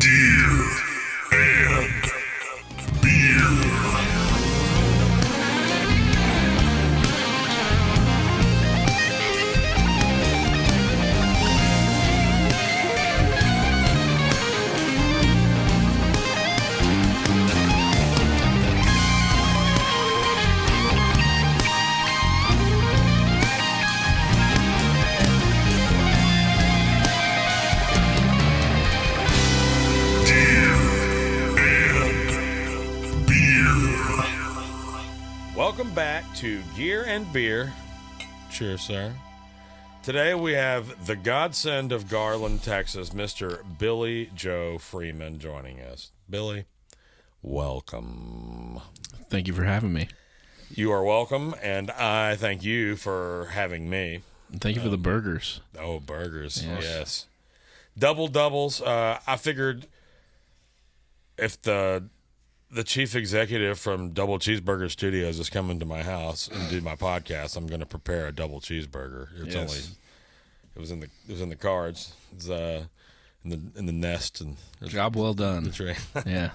Deer and Beer. Welcome back to Gear and Beer. Cheers, sir. Today we have the godsend of Garland, Texas, Mr. Billy Joe Freeman joining us. Billy, welcome. Thank you for having me. You are welcome, and I thank you for having me. Thank you for the burgers. Oh, burgers, yes. Double doubles. I figured if the chief executive from Double Cheeseburger Studios is coming to my house and do my podcast, I'm going to prepare a double cheeseburger. It was in the cards. It's in the nest and job well done. The tree. Yeah.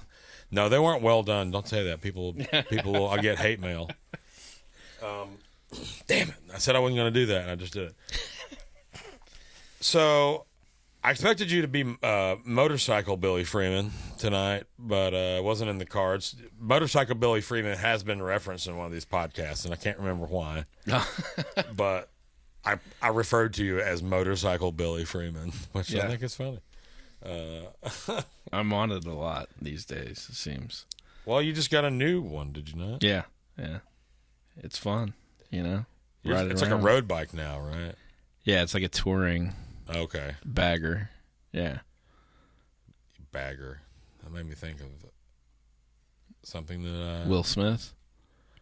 No, they weren't well done. Don't say that. People will. I'll get hate mail. Damn it! I said I wasn't going to do that, and I just did it. So, I expected you to be Motorcycle Billy Freeman tonight, but it wasn't in the cards. Motorcycle Billy Freeman has been referenced in one of these podcasts, and I can't remember why. But I referred to you as Motorcycle Billy Freeman, which I think is funny. I'm on it a lot these days, it seems. Well, you just got a new one, did you not? Yeah. It's fun, you know? It's like a road bike now, right? Yeah, it's like a touring Okay. bagger. Yeah. Bagger. That made me think of something that Will Smith?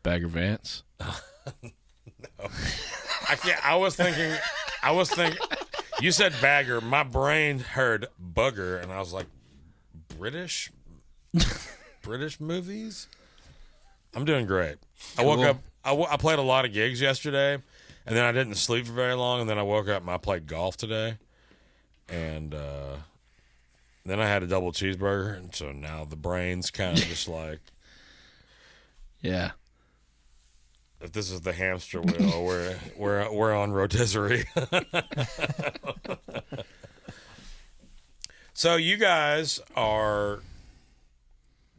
Bagger Vance? No. I can't. I was thinking. You said bagger. My brain heard bugger, and I was like, British movies. I'm doing great. I woke up. I played a lot of gigs yesterday, and then I didn't sleep for very long, and then I woke up and I played golf today, and then I had a double cheeseburger, and so now the brain's kind of just like, yeah. if this is the hamster wheel, we're on rotisserie. So you guys are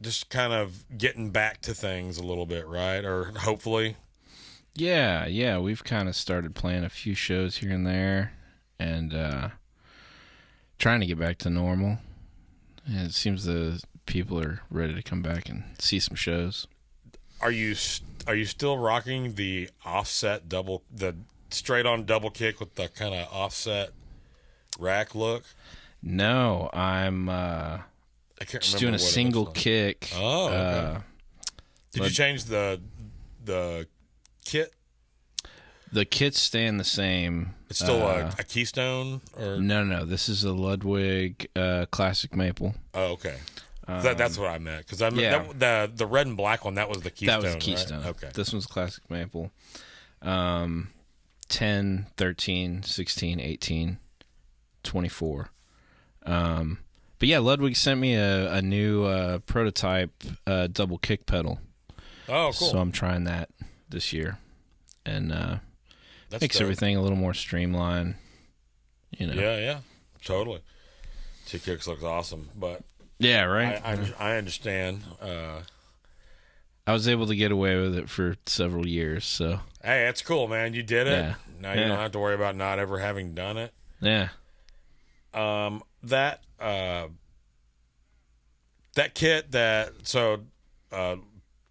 just kind of getting back to things a little bit, right? Or hopefully. Yeah. We've kind of started playing a few shows here and there, and trying to get back to normal. And it seems the people are ready to come back and see some shows. Are you still rocking the offset the straight-on double kick with the kind of offset rack look? No, I'm just doing a single kick. Oh, okay. Did you change the kit? The kit's staying the same. It's still a Keystone? Or? No. This is a Ludwig Classic Maple. Oh, okay. That's what I meant. Because the red and black one, that was the Keystone. That was Keystone. Right? Okay. This one's Classic Maple. 10, 13, 16, 18, 24. But yeah, Ludwig sent me a new prototype double kick pedal. Oh, cool. So I'm trying that this year. And makes dope. everything a little more streamlined. You know. Yeah. Totally. Two kicks looks awesome, but yeah, right. I understand. I was able to get away with it for several years, so hey, that's cool, man. You did it. Yeah. Now you don't have to worry about not ever having done it. Yeah. That kit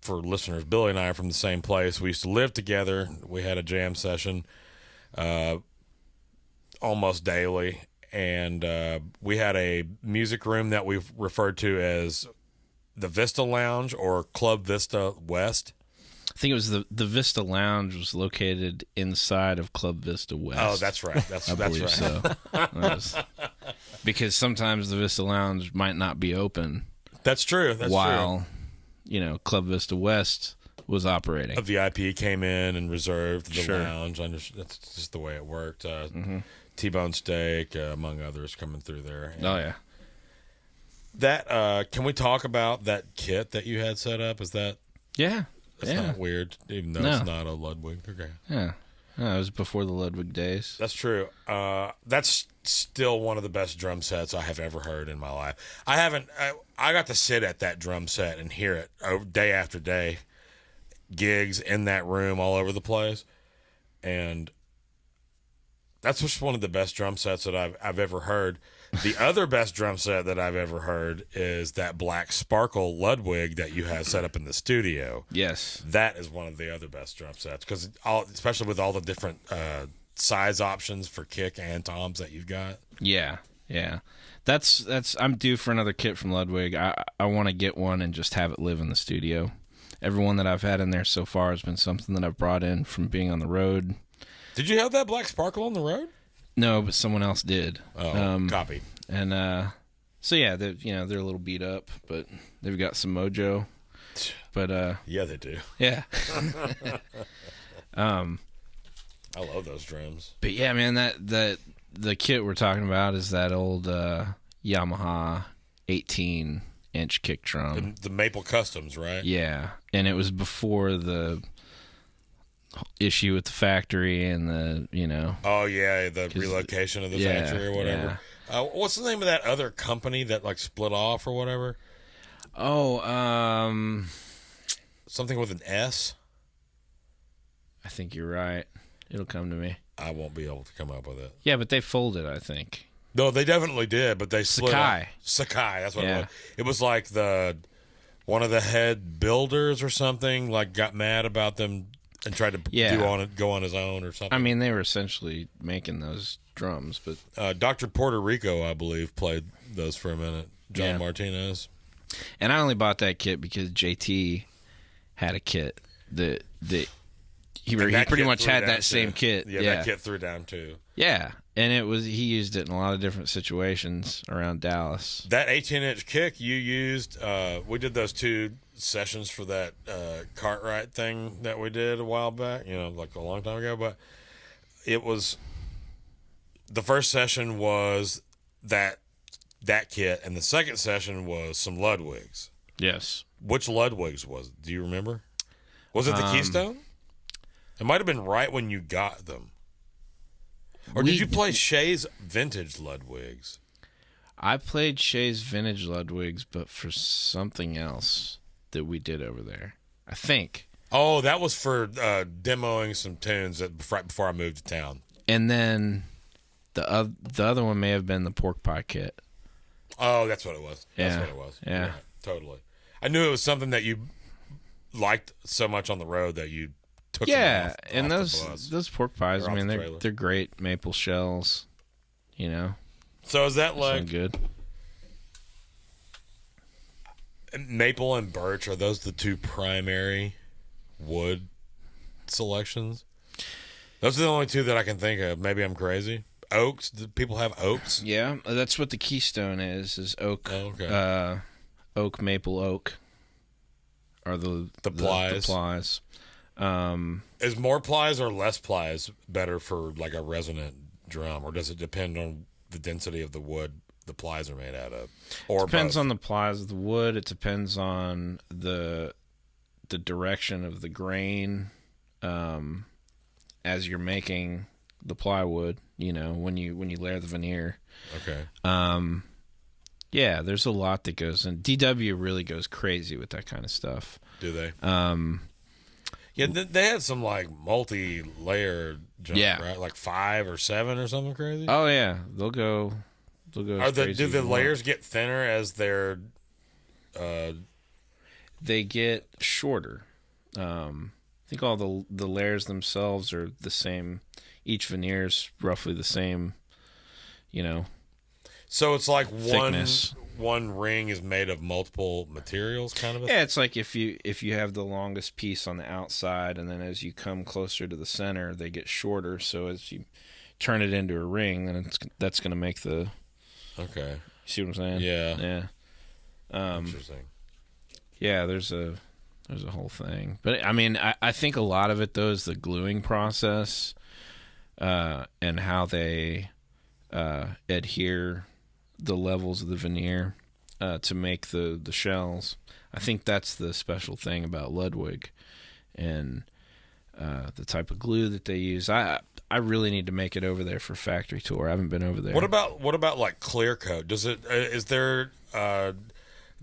for listeners, Billy and I are from the same place. We used to live together. We had a jam session almost daily, and we had a music room that we referred to as the Vista Lounge or Club Vista West. I think it was the Vista Lounge was located inside of Club Vista West. Oh, that's right. That's right. So. Because sometimes the Vista Lounge might not be open. That's true. While, Club Vista West was operating. A VIP came in and reserved the lounge. That's just the way it worked. T-bone steak, among others, coming through there. Oh, yeah. That can we talk about that kit that you had set up? Is that Yeah. that's not weird, even though it's not a Ludwig. Okay. Yeah. No, it was before the Ludwig days. That's true. That's still one of the best drum sets I have ever heard in my life. I haven't. I got to sit at that drum set and hear it day after day, gigs in that room all over the place, and that's just one of the best drum sets that I've ever heard. The other best drum set that I've ever heard is that Black Sparkle Ludwig that you have set up in the studio. Yes. That is one of the other best drum sets because especially with all the different size options for kick and toms that you've got. Yeah. That's. I'm due for another kit from Ludwig. I want to get one and just have it live in the studio. Everyone that I've had in there so far has been something that I've brought in from being on the road. Did you have that Black Sparkle on the road? No, but someone else did. Oh, copy. And so yeah, they're a little beat up, but they've got some mojo. But yeah, they do. Yeah. I love those drums. But yeah, man, that the kit we're talking about is that old Yamaha 18-inch kick drum. The Maple Customs, right? Yeah, and it was before the issue with the factory and the Oh yeah, the relocation of the factory or whatever. Yeah. What's the name of that other company that like split off or whatever? Something with an S. I think you're right. It'll come to me. I won't be able to come up with it. Yeah, but they folded, I think. No, they definitely did, but they split Sakai. Sakai, that's what it was. It was like one of the head builders or something like got mad about them and tried to go on his own or something. I mean, they were essentially making those drums, but Dr. Puerto Rico, I believe, played those for a minute. John Martinez. And I only bought that kit because JT had a kit that he pretty much had that same kit. Yeah, that kit threw down too. Yeah, and he used it in a lot of different situations around Dallas. That 18-inch kick you used, we did those 2 sessions for that Cartwright thing that we did a while back, like a long time ago, but it was the first session was that kit and the second session was some Ludwigs. Yes. Which Ludwigs was it? Do you remember? Was it the Keystone? It might have been right when you got them. Or did you play Shay's vintage Ludwigs? I played Shay's vintage Ludwigs, but for something else that we did over there, I think. Oh, that was for demoing some tunes right before I moved to town. And then the other one may have been the pork pie kit. Oh, that's what it was. That's what it was. Yeah. Right, totally. I knew it was something that you liked so much on the road that you took them off, and off the bus. those pork pies, I mean, the they're great maple shells, So is that like good? Maple and birch, are those the 2 primary wood selections? Those are the only 2 that I can think of. Maybe I'm crazy. Oaks? Do people have oaks? Yeah, that's what the Keystone is oak. Oh, okay. Oak, maple, oak are the plies. The plies. Is more plies or less plies better for like a resonant drum, or does it depend on the density of the wood the plies are made out of? Or depends both? on the plies of the wood. It depends on the direction of the grain as you're making the plywood. When you layer the veneer. Okay. Yeah, there's a lot that goes in. DW really goes crazy with that kind of stuff. Do they? Yeah, they had some like multi-layer jump, right? Like 5 or 7 or something crazy. Oh yeah, they'll go. Do the layers get thinner as they're? They get shorter. I think all the layers themselves are the same. Each veneer's roughly the same. So it's like thickness. one ring is made of multiple materials, kind of. Yeah, it's like if you have the longest piece on the outside, and then as you come closer to the center, they get shorter. So as you turn it into a ring, then that's going to make the. Okay. You see what I'm saying? Yeah. Yeah. Interesting. Yeah, there's a whole thing, but I mean, I think a lot of it though is the gluing process, and how they adhere the levels of the veneer. to make the shells. I think that's the special thing about Ludwig, and the type of glue that they use. I really need to make it over there for factory tour. I haven't been over there. What about like clear coat? Does it is there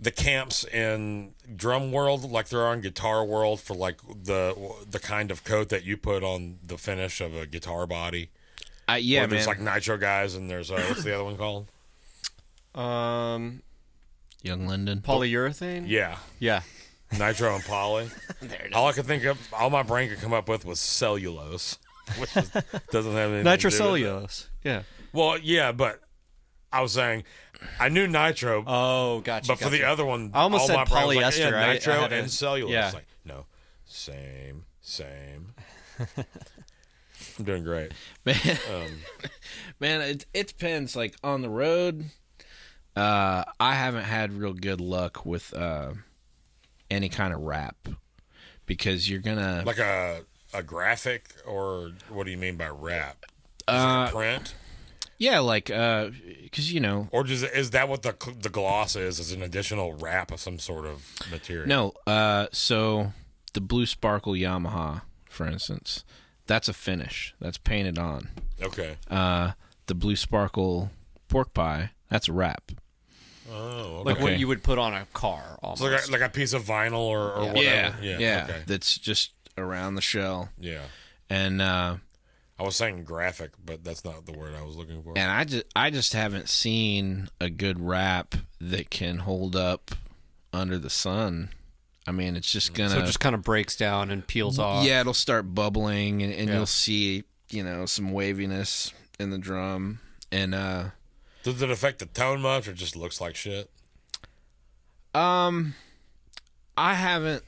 the camps in drum world like there are in guitar world for like the kind of coat that you put on the finish of a guitar body? Yeah, there's man. like nitro guys, and there's what's the other one called? Young Linden. Polyurethane? Yeah, nitro and poly. There it is. All I could think of, all my brain could come up with was cellulose, which doesn't have anything to do with it. Nitrocellulose. Yeah. Well, yeah, but I was saying I knew nitro, Oh, gotcha. but for the other one, I almost all said my brain was like, polyester. yeah, nitro I had and cellulose. yeah. Like, no, same. I'm doing great. Man, it depends. Like on the road, I haven't had real good luck with any kind of wrap because you're gonna Like a graphic, or what do you mean by wrap? Is it a print? Yeah, like because Or is that what the gloss is? Is an additional wrap of some sort of material? No, so the Blue Sparkle Yamaha, for instance, that's a finish. That's painted on. Okay. The Blue Sparkle Pork Pie, that's a wrap. Oh, Like okay. what you would put on a car almost. So like a piece of vinyl or whatever. Yeah. Okay. That's just around the shell. Yeah. And I was saying graphic, but that's not the word I was looking for. and I just haven't seen a good wrap that can hold up under the sun. I mean, it's just gonna. So it just kind of breaks down and peels off. Yeah, it'll start bubbling, and Yeah. you'll see, some waviness in the drum. And Does it affect the tone much, or just looks like shit? I haven't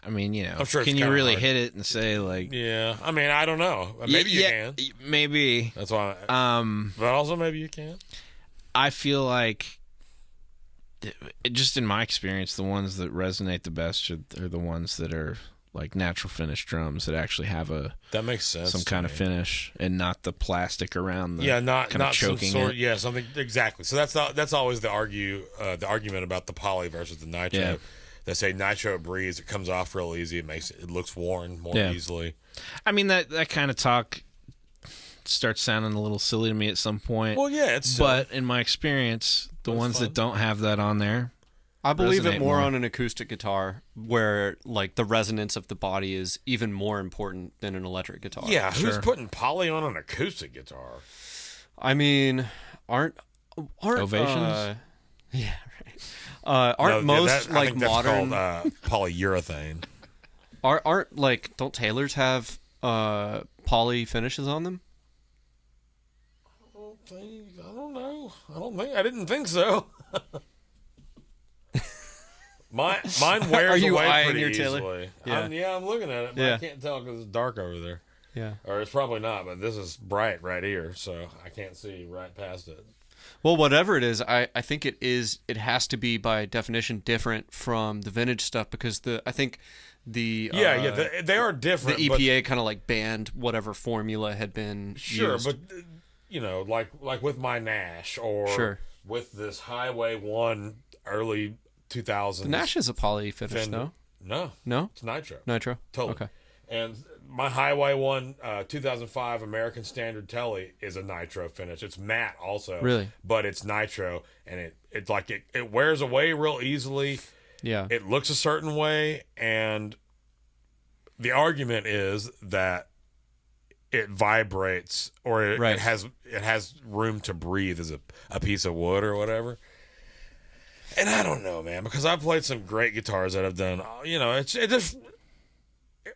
I mean, I'm sure it's can you kinda really hard. hit it and say like? Yeah. I mean, I don't know. Maybe you can. Maybe. That's why. But also maybe you can. I feel like, just in my experience, the ones that resonate the best are the ones that are like natural finish drums that actually have That makes sense. some to kind of me. finish and not the plastic around the Not kind of choking some sort. it. Yeah, something exactly. So that's always the argument about the poly versus the nitro. Yeah. They say nitro breathes, it comes off real easy. It looks worn more Yeah. easily. I mean that kind of talk starts sounding a little silly to me at some point. Well, yeah, it's but in my experience, the ones fun. that don't have that on there, I believe it resonate more more. on an acoustic guitar where like the resonance of the body is even more important than an electric guitar. yeah. Who's Sure. putting poly on an acoustic guitar? I mean, aren't Ovations? yeah, right. Aren't most I like think that's modern called polyurethane? aren't like don't Taylors have poly finishes on them? I don't know. I didn't think so. Mine wears Are you away eyeing pretty your Taylor? easily. Yeah. I'm looking at it, but Yeah. I can't tell because it's dark over there. Yeah. Or it's probably not, but this is bright right here, so I can't see right past it. Well, whatever it is, I think it has to be by definition different from the vintage stuff because I think the they are different. the but- EPA kind of like banned whatever formula had been Sure, used. but like with my Nash or Sure. with this Highway 1 early 2000s. The Nash is a poly finish Fender. though. No, No? it's nitro. Nitro? Totally. Okay. And my Highway 1 2005 American Standard Telly is a nitro finish. It's matte also. Really? But it's nitro, and it's like it wears away real easily. Yeah. It looks a certain way, and the argument is that it vibrates or it Right. has room to breathe as a piece of wood or whatever. And I don't know, man, because I've played some great guitars that have done, it just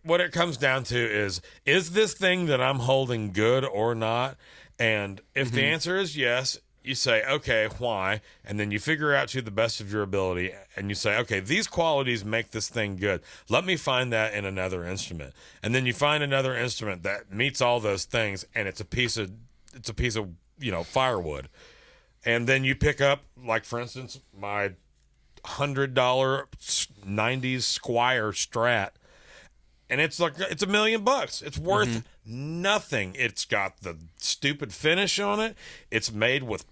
what it comes down to is this thing that I'm holding good or not? And if the answer is yes, you say, okay, why? And then you figure out to the best of your ability and you say, okay, these qualities make this thing good. Let me find that in another instrument. And then you find another instrument that meets all those things and it's a piece of firewood. And then you pick up, like, for instance, my $100 90s Squire Strat, and it's $1 million. It's worth nothing. It's got the stupid finish on it. It's made with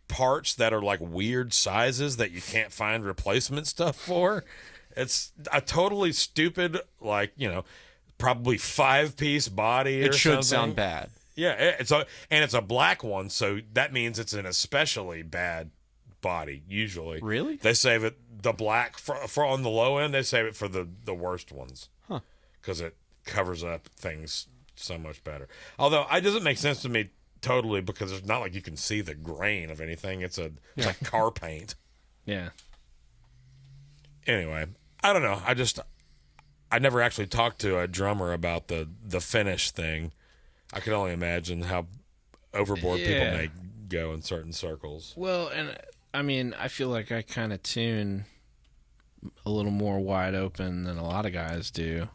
parts that are like weird sizes that you can't find replacement stuff for. It's a totally stupid, like, probably 5-piece body. It or should something. sound bad. Yeah, it's a black one, so that means it's an especially bad body. Usually, Really? they save it the black for on the low end. They save it for the worst ones, because it covers up things so much better. Although it doesn't make sense to me totally, because it's not like you can see the grain of anything. It's like car paint. Yeah. Anyway, I don't know. I never actually talked to a drummer about the finish thing. I can only imagine how overboard people may go in certain circles. Well, and I mean, I feel like I kind of tune a little more wide open than a lot of guys do.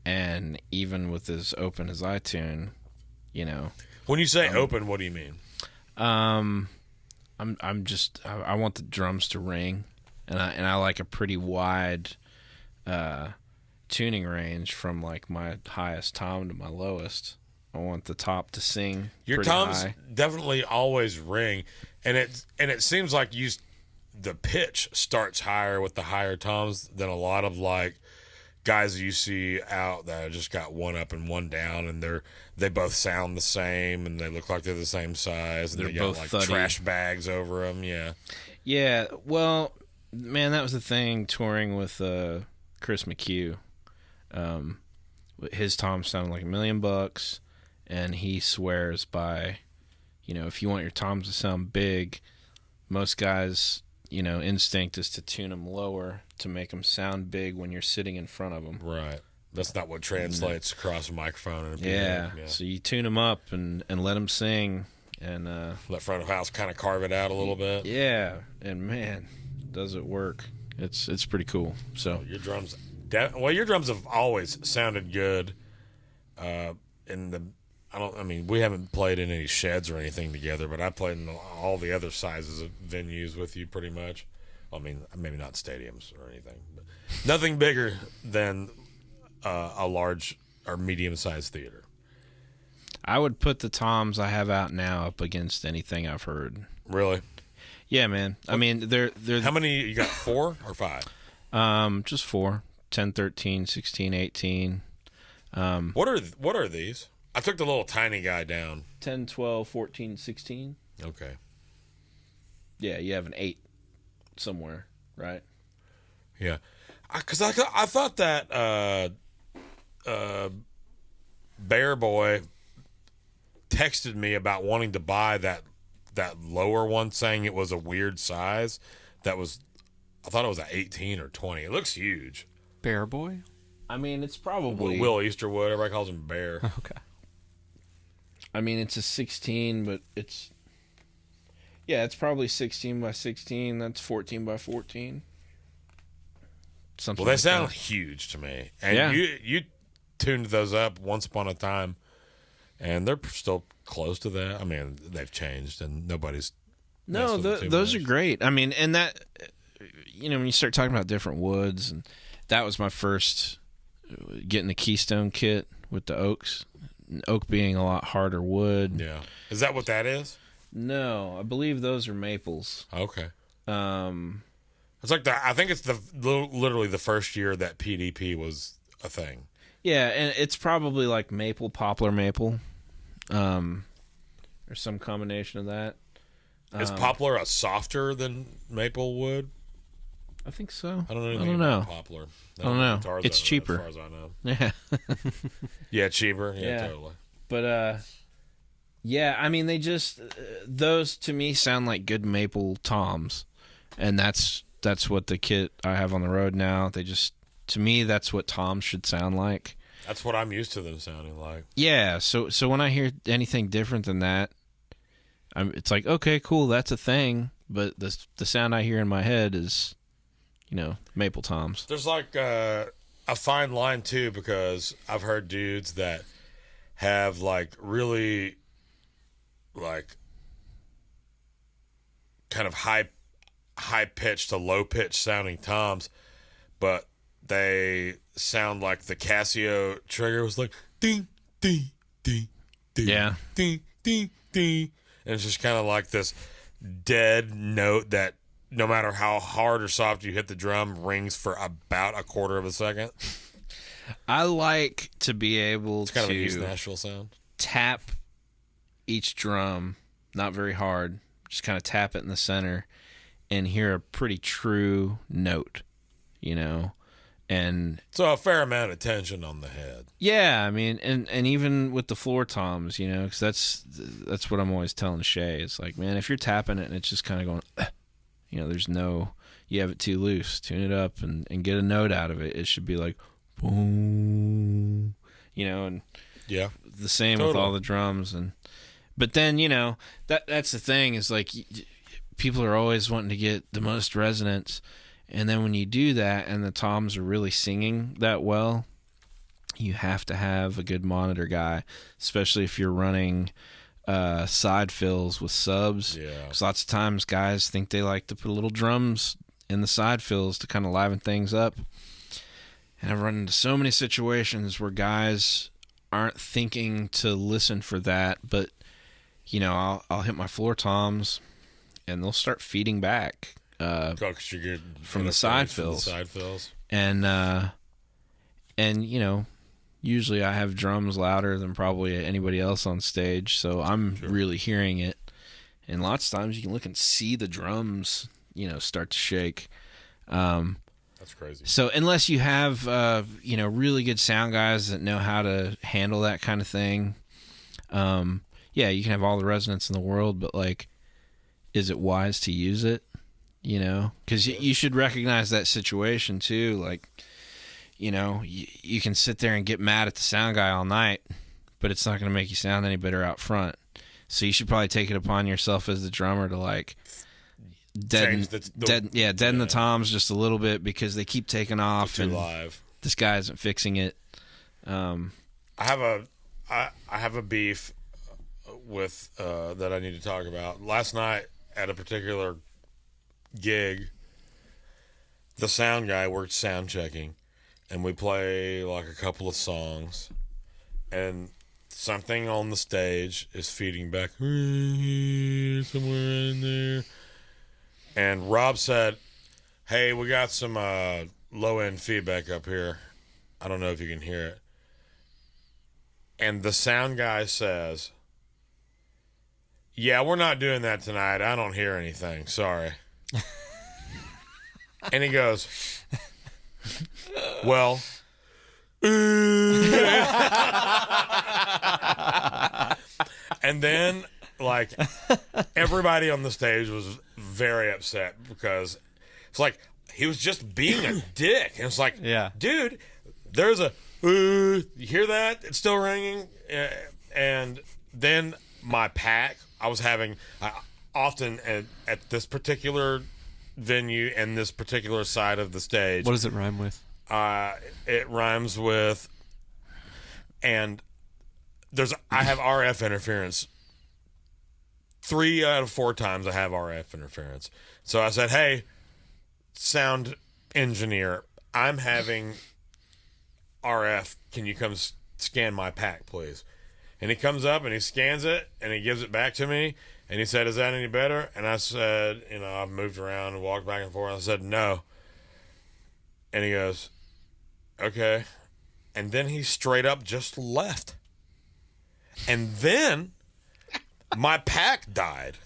And even with as open as I tune, When you say open, what do you mean? I want the drums to ring, and I like a pretty wide tuning range from like my highest tom to my lowest. I want the top to sing. Your pretty toms high. definitely always ring, and it seems like the pitch starts higher with the higher toms than a lot of like guys you see out that just got one up and one down, and they both sound the same, and they look like they're the same size, and They're they both got like thuddy. trash bags over them. Yeah. Well, man, that was the thing touring with Chris McHugh. His toms sounded like $1 million, and he swears by, if you want your toms to sound big, most guys, instinct is to tune them lower to make them sound big when you're sitting in front of them. Right. That's not what translates across a microphone. And Yeah. So you tune them up and let them sing, and let front of house kind of carve it out a little bit. yeah, and man, does it work? It's pretty cool. So Your drums, your drums have always sounded good. We haven't played in any sheds or anything together, but I played in all the other sizes of venues with you pretty much. I mean, maybe not stadiums or anything, but nothing bigger than a large or medium-sized theater. I would put the toms I have out now up against anything I've heard. Really? Yeah, man. I mean, they're How many you got? 4 or 5? just 4, 10, 13, 16, 18. What are these? I took the little tiny guy down. 10, 12, 14, 16. Okay. Yeah, you have an 8 somewhere, right? Yeah, because I thought that Bear Boy texted me about wanting to buy that lower one, saying it was a weird size. I thought it was an 18 or 20. It looks huge. Bear Boy? I mean, it's probably... Will Easterwood, everybody calls him Bear. Okay. I mean, it's a 16, but it's... Yeah, it's probably 16 by 16. That's 14 by 14. Something Well, they like sound that. huge to me. And Yeah. you tuned those up once upon a time, and they're still close to that. I mean, they've changed, and nobody's... No, messed with it too those much. are great. I mean, and that... when you start talking about different woods, and that was my first getting the Keystone kit with the oaks. Oak being a lot harder wood. Yeah. Is that what that is? No, I believe those are maples. Okay. Um, It's like I think it's literally the first year that PDP was a thing. yeah, and it's probably like maple, poplar, maple, or some combination of that. Is poplar a softer than maple wood? I think so. I don't know anything I don't know. about poplar. I don't know. Guitars, It's I don't know, cheaper. as far as I know. Yeah, Yeah, cheaper. Yeah, Yeah. totally. but yeah. I mean, they just those to me sound like good maple toms, and that's what the kit I have on the road now. They just to me that's what toms should sound like. That's what I'm used to them sounding like. Yeah. So when I hear anything different than that, it's like, okay, cool, that's a thing. But the sound I hear in my head is, maple toms. There's like a fine line too, because I've heard dudes that have like really like kind of high pitched to low pitched sounding toms, but they sound like the Casio trigger was like ding ding ding ding Yeah. ding ding ding, and it's just kind of like this dead note that no matter how hard or soft you hit the drum rings for about a quarter of a second? I like to be able It's kind of an East to Nashville sound. tap each drum, not very hard, just kind of tap it in the center and hear a pretty true note, you know? And so a fair amount of tension on the head. yeah, I mean, and even with the floor toms, you know, because that's what I'm always telling Shay. It's like, man, if you're tapping it and it's just kind of going, you know, you have it too loose. Tune it up and get a note out of it. It should be like, boom, you know, and Yeah. the same with all the drums. But then, you know, that's the thing is like people are always wanting to get the most resonance. And then when you do that and the toms are really singing that well, you have to have a good monitor guy, especially if you're running side fills with subs. Yeah. Because lots of times guys think they like to put little drums in the side fills to kind of liven things up. And I've run into so many situations where guys aren't thinking to listen for that, but, you know, I'll hit my floor toms and they'll start feeding back. From the side fills. And you know, usually I have drums louder than probably anybody else on stage, so I'm really hearing it. And lots of times you can look and see the drums, you know, start to shake. That's crazy. So unless you have you know, really good sound guys that know how to handle that kind of thing, yeah, you can have all the resonance in the world, but like, is it wise to use it? You know, because you should recognize that situation too. Like, you know, you can sit there and get mad at the sound guy all night, but it's not going to make you sound any better out front. So you should probably take it upon yourself as the drummer to like deaden the toms just a little bit because they keep taking off and live. This guy isn't fixing it. I have a beef with that I need to talk about. Last night at a particular gig, the sound guy worked sound checking, and we play like a couple of songs, and something on the stage is feeding back somewhere in there. And Rob said, "Hey, we got some low end feedback up here. I don't know if you can hear it." And the sound guy says, "Yeah, we're not doing that tonight. I don't hear anything. Sorry." And he goes, "Well," and then like everybody on the stage was very upset because it's like he was just being a dick. And it's like, yeah, dude, there's a you hear that? It's still ringing. And then my pack, I was having often at this particular venue and this particular side of the stage. What does it rhyme with? It rhymes with, and I have RF interference. 3 out of 4 times I have RF interference. So I said, "Hey, sound engineer, I'm having RF. Can you come scan my pack, please?" And he comes up and he scans it and he gives it back to me. And he said, "Is that any better?" And I said, you know, I've moved around and walked back and forth. I said, "No." And he goes, "Okay." And then he straight up just left. And then my pack died.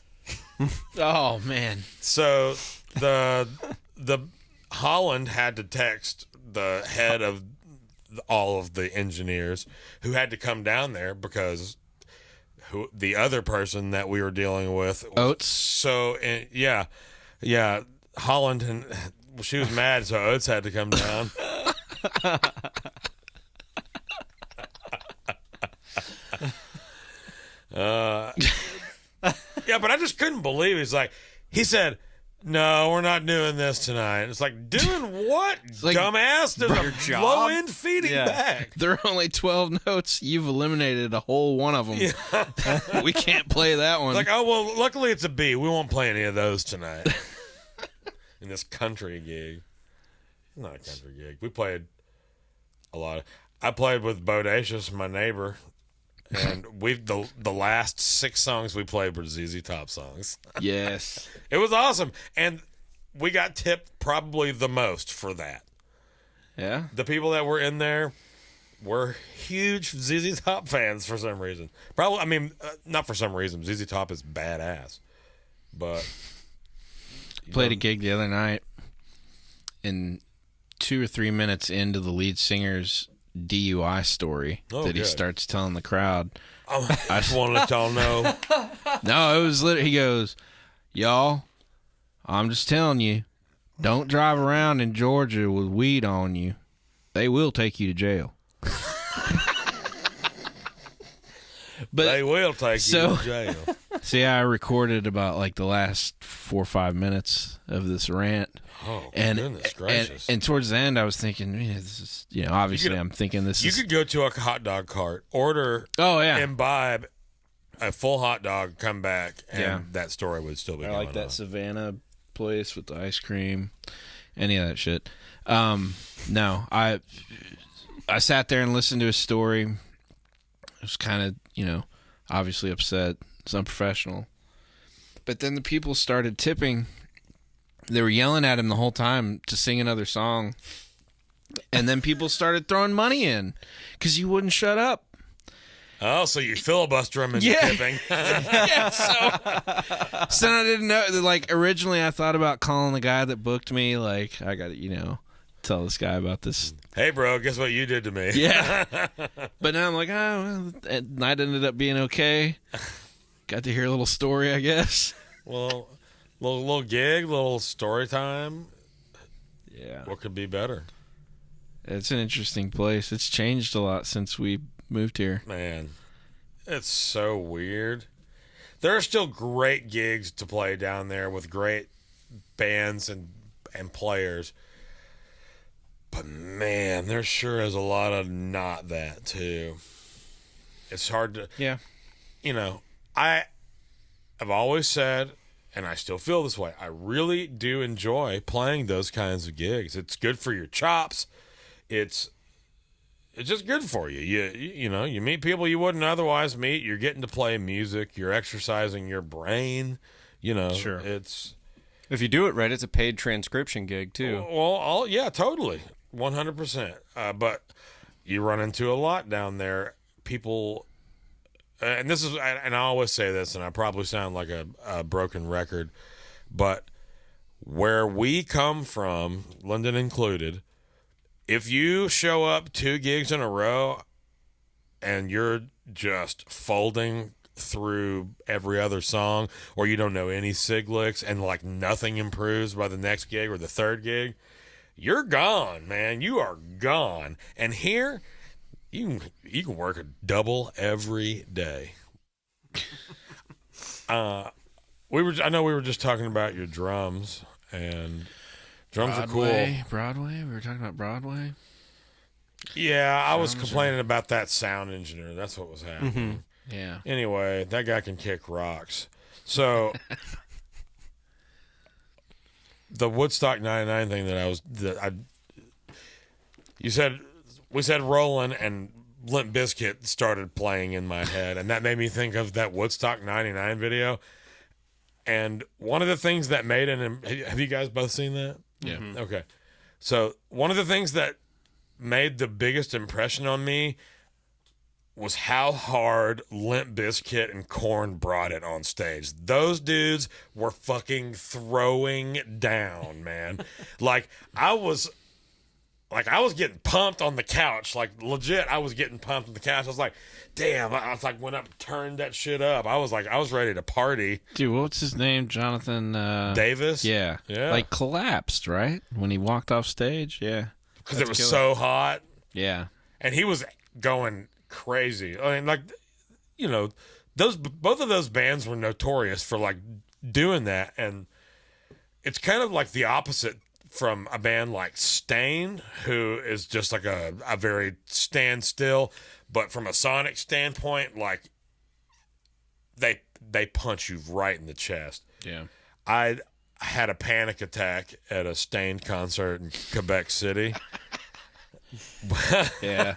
Oh, man. So the Holland had to text the head of all of the engineers who had to come down there because the other person that we were dealing with Oates. So yeah, Holland, and she was mad, so Oates had to come down. Yeah, but I just couldn't believe it. He said, "No, we're not doing this tonight." It's like, doing what, like, dumbass? There's a low end feeding back. There are only 12 notes. You've eliminated a whole one of them. Yeah. We can't play that one. It's like, oh, well, luckily it's a B. We won't play any of those tonight. In this country gig. Not a country gig. We played a lot. I played with Bodacious, my neighbor, And the last 6 songs we played were ZZ Top songs. Yes. It was awesome. And we got tipped probably the most for that. Yeah. The people that were in there were huge ZZ Top fans for some reason. Probably, I mean, not for some reason. ZZ Top is badass. But Played a gig the other night, and 2 or 3 minutes into the lead singer's DUI story that he starts telling the crowd. I just want to let y'all know. No, it was literally, he goes, y'all, I'm just telling you, don't drive around in Georgia with weed on you. They will take you to jail. But They will take you to jail. See, I recorded about like the last 4 or 5 minutes of this rant. Oh, and, goodness gracious. And towards the end, I was thinking, man, this is, obviously I'm thinking this You is. could go to a hot dog cart, order, imbibe a full hot dog, come back, and that story would still be going on. I like that Savannah place with the ice cream, any of that shit. No, I sat there and listened to his story. I was kind of, obviously upset. It's unprofessional. But then the people started tipping. They were yelling at him the whole time to sing another song. And then people started throwing money in because you wouldn't shut up. Oh, so you filibuster him into tipping. Yeah, so I didn't know. Like, originally I thought about calling the guy that booked me. Like, I got to, tell this guy about this. Hey, bro, guess what you did to me? Yeah. But now I'm like, that night ended up being okay. Got to hear a little story, I guess. Well, little gig, little story time. Yeah. What could be better? It's an interesting place. It's changed a lot since we moved here. Man, it's so weird. There are still great gigs to play down there with great bands and players. But man, there sure is a lot of not that too. It's hard to I've always said, and I still feel this way, I really do enjoy playing those kinds of gigs. It's good for your chops. It's just good for you. You meet people you wouldn't otherwise meet. You're getting to play music. You're exercising your brain. Sure. It's If you do it right, it's a paid transcription gig too. well, totally, 100%. But you run into a lot down there. People, and I always say this, and I probably sound like a broken record, but where we come from, London included, if you show up 2 gigs in a row and you're just folding through every other song, or you don't know any sig licks and like nothing improves by the next gig or the third gig, you're gone, man. You are gone. And here, you can work a double every day. I know we were just talking about your drums, and drums are cool. Broadway? We were talking about Broadway? Yeah, I was complaining about that sound engineer. That's what was happening. Mm-hmm. Yeah. Anyway, that guy can kick rocks. So the Woodstock 99 thing we said Rollin' and Limp Bizkit started playing in my head, and that made me think of that Woodstock 99 video. And one of the things that made have you guys both seen that? Yeah. Mm-hmm. Okay. So one of the things that made the biggest impression on me was how hard Limp Bizkit and Korn brought it on stage. Those dudes were fucking throwing down, man. I was getting pumped on the couch. Like, legit, I was getting pumped on the couch. I was like, damn. I was like, went up and turned that shit up. I was ready to party. Dude, what's his name? Jonathan Davis? Yeah. Yeah. Like, collapsed, right? When he walked off stage? Yeah. Because it was so hot. Yeah. And he was going crazy. I mean, both of those bands were notorious for like doing that, and it's kind of like the opposite from a band like Stain, who is just like a very standstill, but from a sonic standpoint, like they punch you right in the chest. Yeah. I had a panic attack at a Stain concert in Quebec City. Yeah.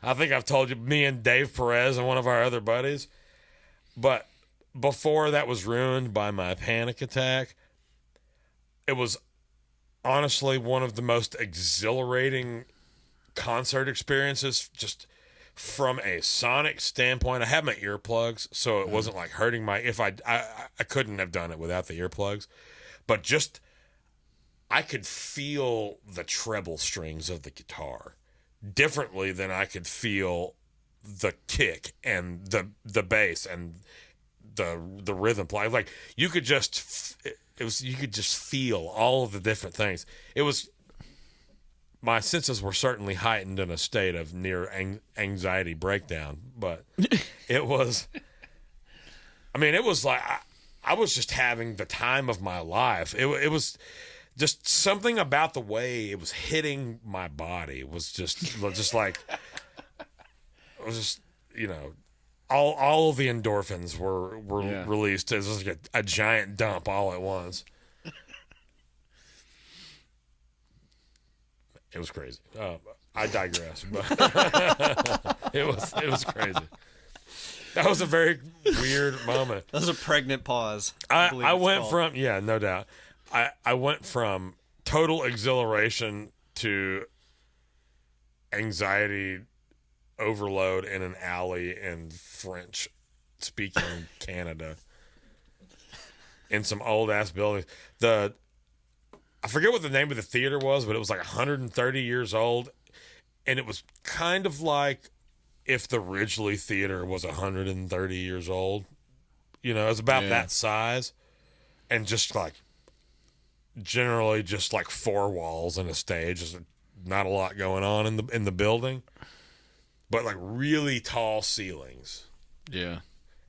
I think I've told you, me and Dave Perez and one of our other buddies. But before that was ruined by my panic attack, it was honestly one of the most exhilarating concert experiences, just from a sonic standpoint. I had my earplugs, so it wasn't like hurting my, if I couldn't have done it without the earplugs, but just, I could feel the treble strings of the guitar differently than I could feel the kick and the bass and the rhythm play. Like, you could just, you could just feel all of the different things. It was, my senses were certainly heightened in a state of near anxiety breakdown, but it was, I mean, it was like, I was just having the time of my life. It was just something about the way it was hitting my body. It was just like, it was just, you know, all of the endorphins were released. It was like a giant dump all at once. It was crazy. I digress, but it was crazy. That was a very weird moment. That was a pregnant pause. I went from, yeah, no doubt. I went from total exhilaration to anxiety overload in an alley in French-speaking Canada in some old-ass buildings. I forget what the name of the theater was, but it was like 130 years old, and it was kind of like if the Ridgely Theater was 130 years old. You know, it was about that size, and just like, generally just like four walls and a stage. There's not a lot going on in the building, but like really tall ceilings. Yeah.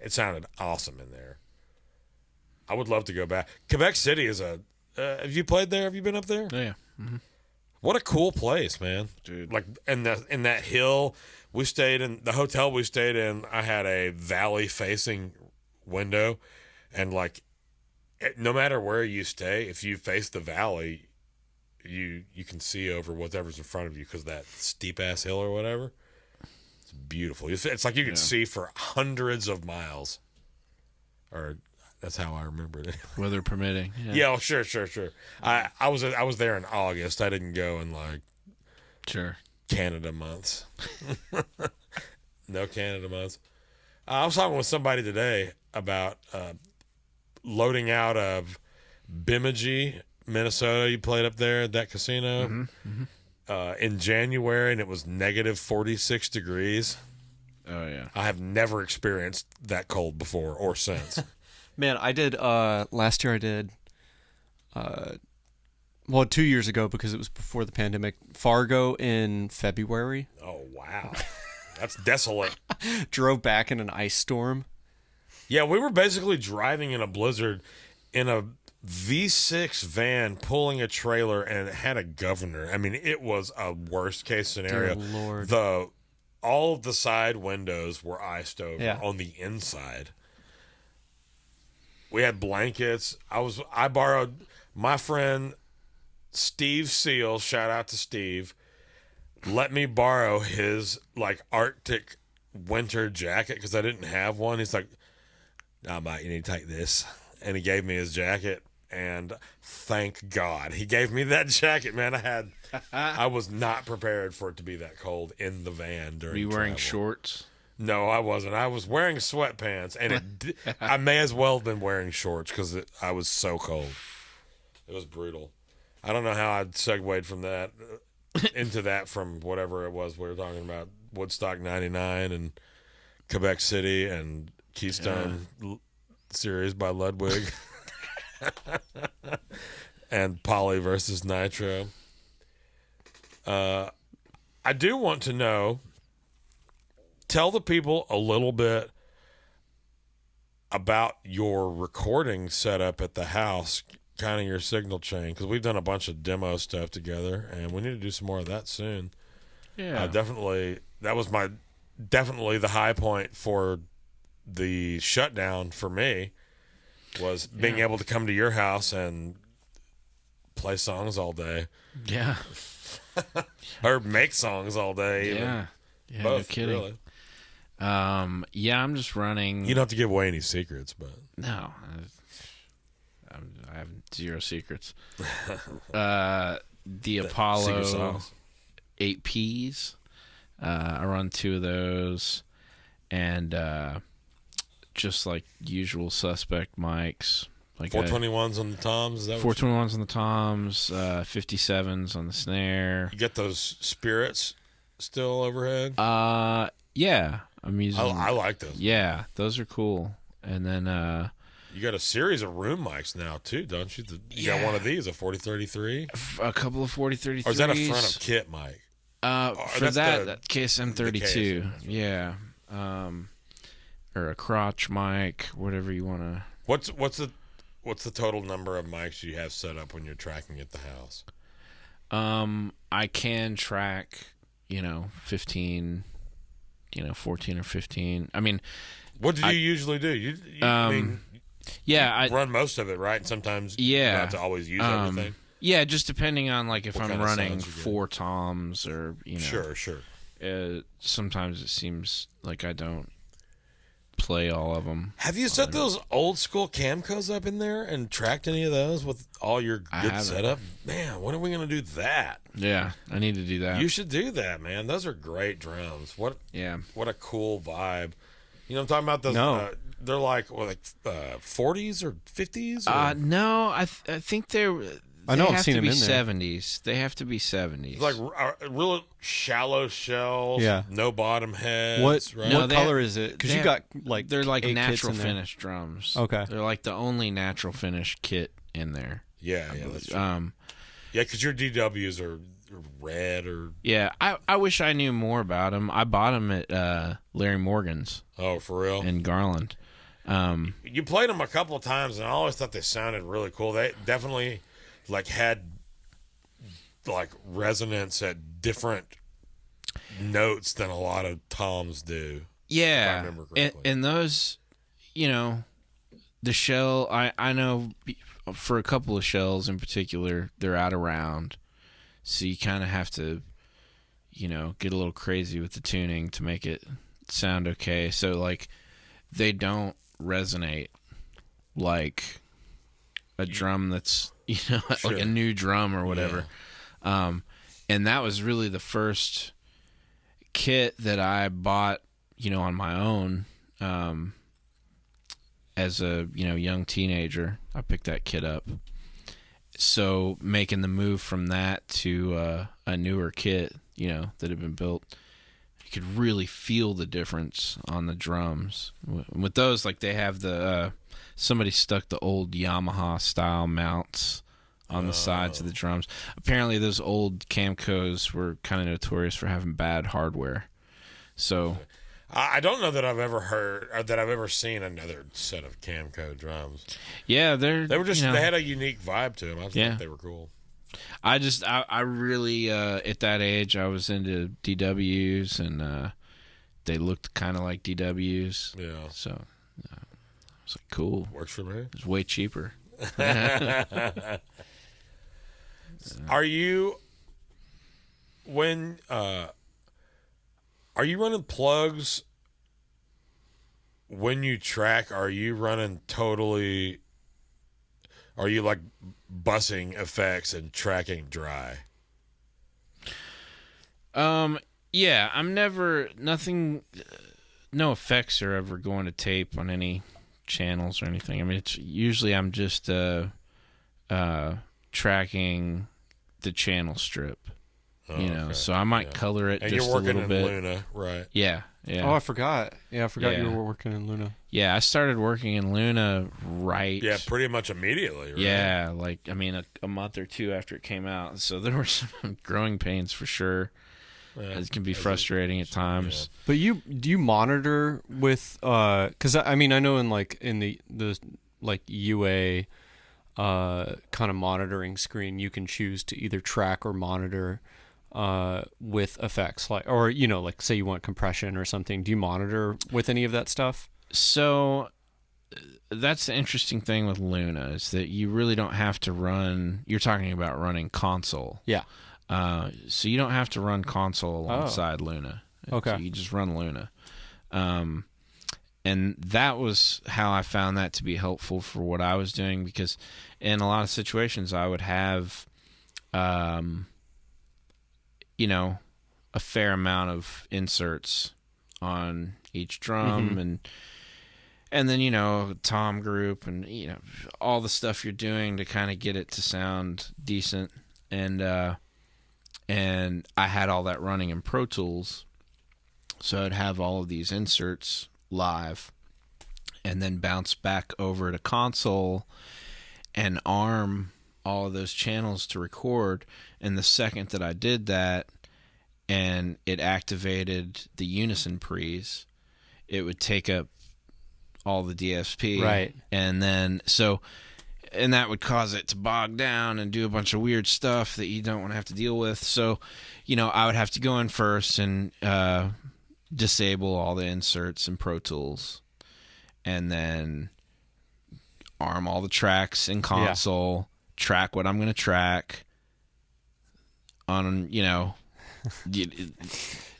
It sounded awesome in there. I would love to go back. Quebec City is a, have you played there? Have you been up there? Yeah. Mm-hmm. What a cool place, man. Dude. Like, in that hill, we stayed in, the hotel we stayed in, I had a valley facing window, and like, no matter where you stay, if you face the valley, you can see over whatever's in front of you, because that steep ass hill or whatever. It's beautiful. It's like you can see for hundreds of miles. Or that's how I remember it. Weather permitting. Yeah, oh, sure. I was there in August. I didn't go in like Canada months. No Canada months. I was talking with somebody today about loading out of Bemidji, Minnesota. You played up there at that casino in January, and it was negative 46 degrees. Oh, yeah. I have never experienced that cold before or since. Man, I did, last year I did, 2 years ago, because it was before the pandemic, Fargo in February. Oh, wow. That's desolate. Drove back in an ice storm. Yeah, we were basically driving in a blizzard in a V6 van pulling a trailer, and it had a governor. I mean, it was a worst case scenario. Dear Lord. All of the side windows were iced over on the inside. We had blankets. I borrowed my friend Steve Seal, shout out to Steve, let me borrow his like Arctic winter jacket because I didn't have one. He's like, "Nah, mate, you need to take this," and he gave me his jacket. And thank God he gave me that jacket, man. I was not prepared for it to be that cold in the van during. Were you wearing travel. shorts? No, I wasn't. I was wearing sweatpants, and I may as well have been wearing shorts because I was so cold. It was brutal. I don't know how I segued from that into that from whatever it was we were talking about, Woodstock 99 and Quebec City and Keystone series by Ludwig and Polly versus Nitro. I do want to know, tell the people a little bit about your recording setup at the house, kind of your signal chain, because we've done a bunch of demo stuff together, and we need to do some more of that soon. Yeah, definitely. That was definitely the high point for the shutdown for me, was being able to come to your house and play songs all day. Yeah. Or make songs all day. Even. Yeah. Yeah, Both, no kidding. really. Yeah, I'm just running. You don't have to give away any secrets, but No. I have zero secrets. The secret Apollo songs. 8Ps. I run 2 of those. And just like usual suspect mics. Like 421s on the toms. Is that 421s on the toms, 57s on the snare. you get those spirits still overhead? Yeah, I'm using. I like those. Yeah, those are cool. And then You got a series of room mics now too, don't you? You got one of these, a 4033, a couple of 4033s. or is that a front of kit mic? For that's that the KSM32. KSM, Yeah. Or a crotch mic, whatever you want to. What's the total number of mics you have set up when you're tracking at the house? I can track, 15, 14 or 15. I mean, What do you usually do? You I mean, yeah, I run most of it, right? And sometimes Yeah. you don't have to always use everything. Yeah, just depending on like if What I'm kind of running sounds you get. 4 toms or Sure. sometimes it seems like I don't play all of them. Have you set those old school Camcos up in there and tracked any of those with all your good haven't. setup? Man, when are we going to do that? Yeah, I need to do that. You should do that, man. Those are great drums. What a cool vibe. You know what I'm talking about? Those, No. they're like 40s or 50s? No, I think they're. I know they I've have seen to them be in there. 70s. They have to be 70s. Like real shallow shells, Yeah. no bottom heads. What Right? No, what they color have- is it? Because they you have- got like they're like 8 kits natural in there. finish drums. Okay. They're like the only natural finish kit in there. Yeah, that's true. Um, Yeah, because your DWs are red or yeah, I wish I knew more about them. I bought them at Larry Morgan's for real. in Garland. You played them a couple of times, and I always thought they sounded really cool. They definitely had like resonance at different notes than a lot of toms do. Yeah, remember correctly. and those, the shell. I know for a couple of shells in particular, they're out of round, so you kind of have to, get a little crazy with the tuning to make it sound okay. So like, they don't resonate like a drum that's like a new drum or whatever. And that was really the first kit that I bought, on my own, as a, young teenager. I picked that kit up. So making the move from that to a newer kit, that had been built, you could really feel the difference on the drums. With those, like they have the, somebody stuck the old Yamaha style mounts on the sides of the drums. Apparently those old Camcos were kind of notorious for having bad hardware. So I don't know that I've ever heard or that I've ever seen another set of Camco drums. yeah, they were just they had a unique vibe to them. I thought they were cool. I really at that age I was into DWs and they looked kind of like DWs. Yeah, So I was like, cool. works for me. It's way cheaper. Are you running plugs when you track? Are you running totally? Are you like bussing effects and tracking dry? Yeah, I'm never nothing. No effects are ever going to tape on any channels or anything. I mean, it's usually I'm just tracking the channel strip. Okay. So I might color it And just you're a working little in bit. Luna, right? Yeah. Oh, I forgot. Yeah, I forgot Yeah. you were working in Luna. Yeah, I started working in Luna right. Yeah, pretty much immediately. Right? Yeah, like a month or two after it came out. So there were some growing pains for sure. Yeah. It can be frustrating at times. But do you monitor with because I mean I know in the like UA kind of monitoring screen you can choose to either track or monitor with effects like say you want compression or something. Do you monitor with any of that stuff? So that's the interesting thing with Luna is that you really don't have to run. You're talking about running console. Yeah. So you don't have to run console alongside Luna. Okay. So you just run Luna. And that was how I found that to be helpful for what I was doing, because in a lot of situations I would have, you know, a fair amount of inserts on each drum and then, you know, tom group and, you know, all the stuff you're doing to kind of get it to sound decent. And I had all that running in Pro Tools. So I'd have all of these inserts live and then bounce back over to console and arm all of those channels to record. And the second that I did that and it activated the unison pre's, it would take up all the DSP. Right. And then, and that would cause it to bog down and do a bunch of weird stuff that you don't want to have to deal with. So, you know, I would have to go in first and disable all the inserts in Pro Tools and then arm all the tracks in console, track what I'm going to track on, you know,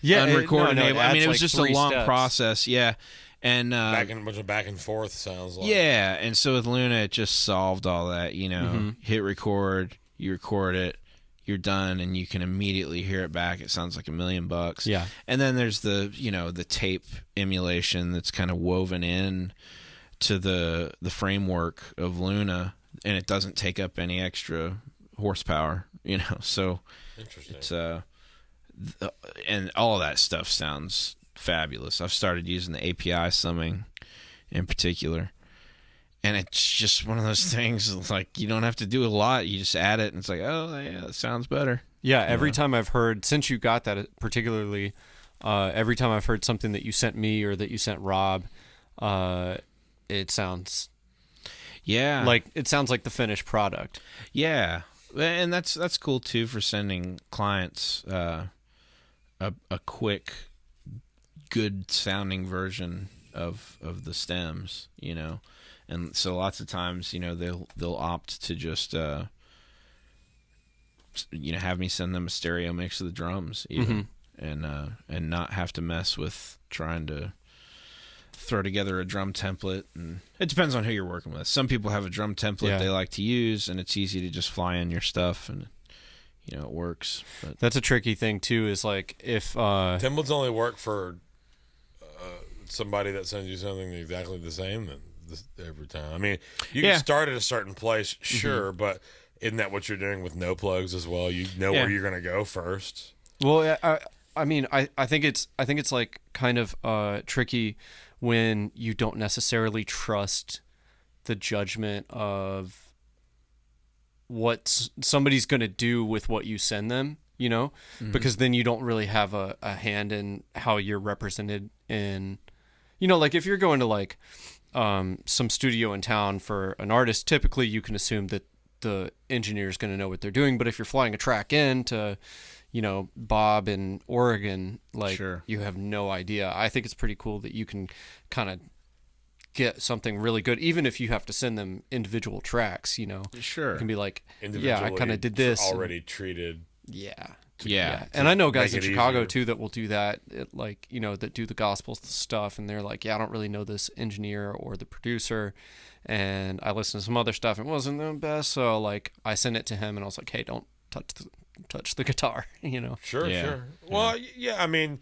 unrecorded. I mean, it was just a long process. Yeah. And a bunch of back and forth sounds like. Yeah, and so with Luna, it just solved all that. You know, hit record, you record it, you're done, and you can immediately hear it back. It sounds like $1,000,000. Yeah. And then there's the, you know, the tape emulation that's kind of woven in to the framework of Luna, and it doesn't take up any extra horsepower. You know, so Interesting. it's and all of that stuff sounds fabulous. I've started using the API summing in particular, and it's just one of those things. It's like you don't have to do a lot. You just add it, and it's like, oh yeah, that sounds better. Yeah, every time I've heard, since you got that particularly, every time I've heard something that you sent me or that you sent Rob, it sounds like the finished product. Yeah, and that's cool too for sending clients a quick, good sounding version of the stems, you know. And so lots of times, you know, they'll opt to just you know, have me send them a stereo mix of the drums even, and not have to mess with trying to throw together a drum template. And it depends on who you're working with. Some people have a drum template they like to use, and it's easy to just fly in your stuff and, you know, it works. But that's a tricky thing too, is like if templates only work for somebody that sends you something exactly the same every time. I mean, you can start at a certain place, sure, but isn't that what you're doing with no plugs as well? You know where you're going to go first. Well, I mean, I think it's like kind of tricky when you don't necessarily trust the judgment of what somebody's going to do with what you send them, you know, because then you don't really have a hand in how you're represented in, you know, like if you're going to like some studio in town for an artist, typically you can assume that the engineer is going to know what they're doing. But if you're flying a track in to, you know, Bob in Oregon, like you have no idea. I think it's pretty cool that you can kind of get something really good, even if you have to send them individual tracks, you know. Sure. You can be like, yeah, I kind of did this. Already treated. Yeah. And I know guys in Chicago too that will do that, like, you know, that do the gospel stuff, and they're like, yeah, I don't really know this engineer or the producer, and I listened to some other stuff, and it wasn't the best, so like I sent it to him, and I was like, hey, don't touch the guitar, you know. Sure. Well, yeah, I mean,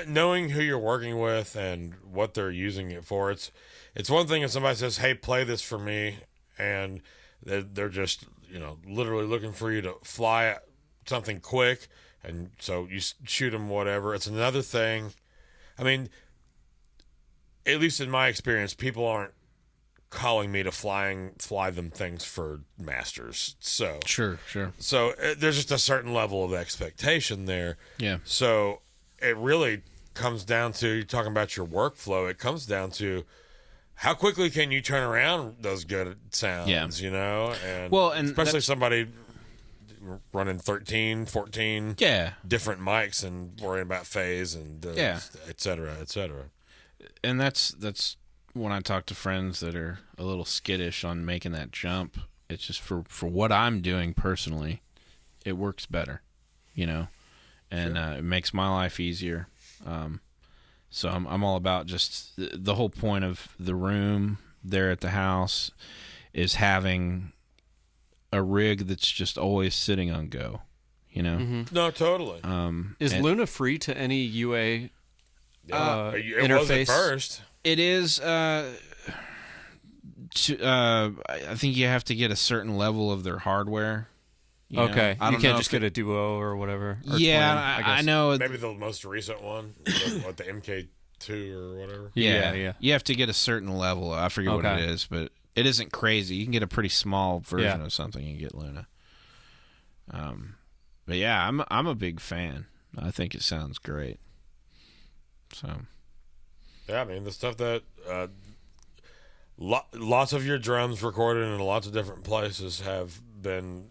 knowing who you're working with and what they're using it for, it's one thing if somebody says, hey, play this for me, and they're just, you know, literally looking for you to fly something quick, and so you shoot them whatever. It's another thing. I mean, at least in my experience, people aren't calling me to fly them things for masters. So sure. So there's just a certain level of expectation there. Yeah. So it really comes down to, you're talking about your workflow. It comes down to how quickly can you turn around those good sounds, you know? And especially somebody running 13, 14 different mics and worrying about phase and et cetera, et cetera. And that's when I talk to friends that are a little skittish on making that jump, it's just for what I'm doing personally, it works better, and it makes my life easier. So I'm all about just the whole point of the room there at the house is having a rig that's just always sitting on go, No, totally. Is Luna free to any UA it interface? was at first. It is. I think you have to get a certain level of their hardware. Okay, I you don't can't know just get a Duo or whatever. Or yeah, Twin, I know. Maybe the most recent one, the MK2 or whatever. Yeah. You have to get a certain level. I forget what Okay. it is, but it isn't crazy. You can get a pretty small version of something and get Luna. But yeah, I'm a big fan. I think it sounds great. So. Yeah, I mean the stuff that lots of your drums recorded in lots of different places have been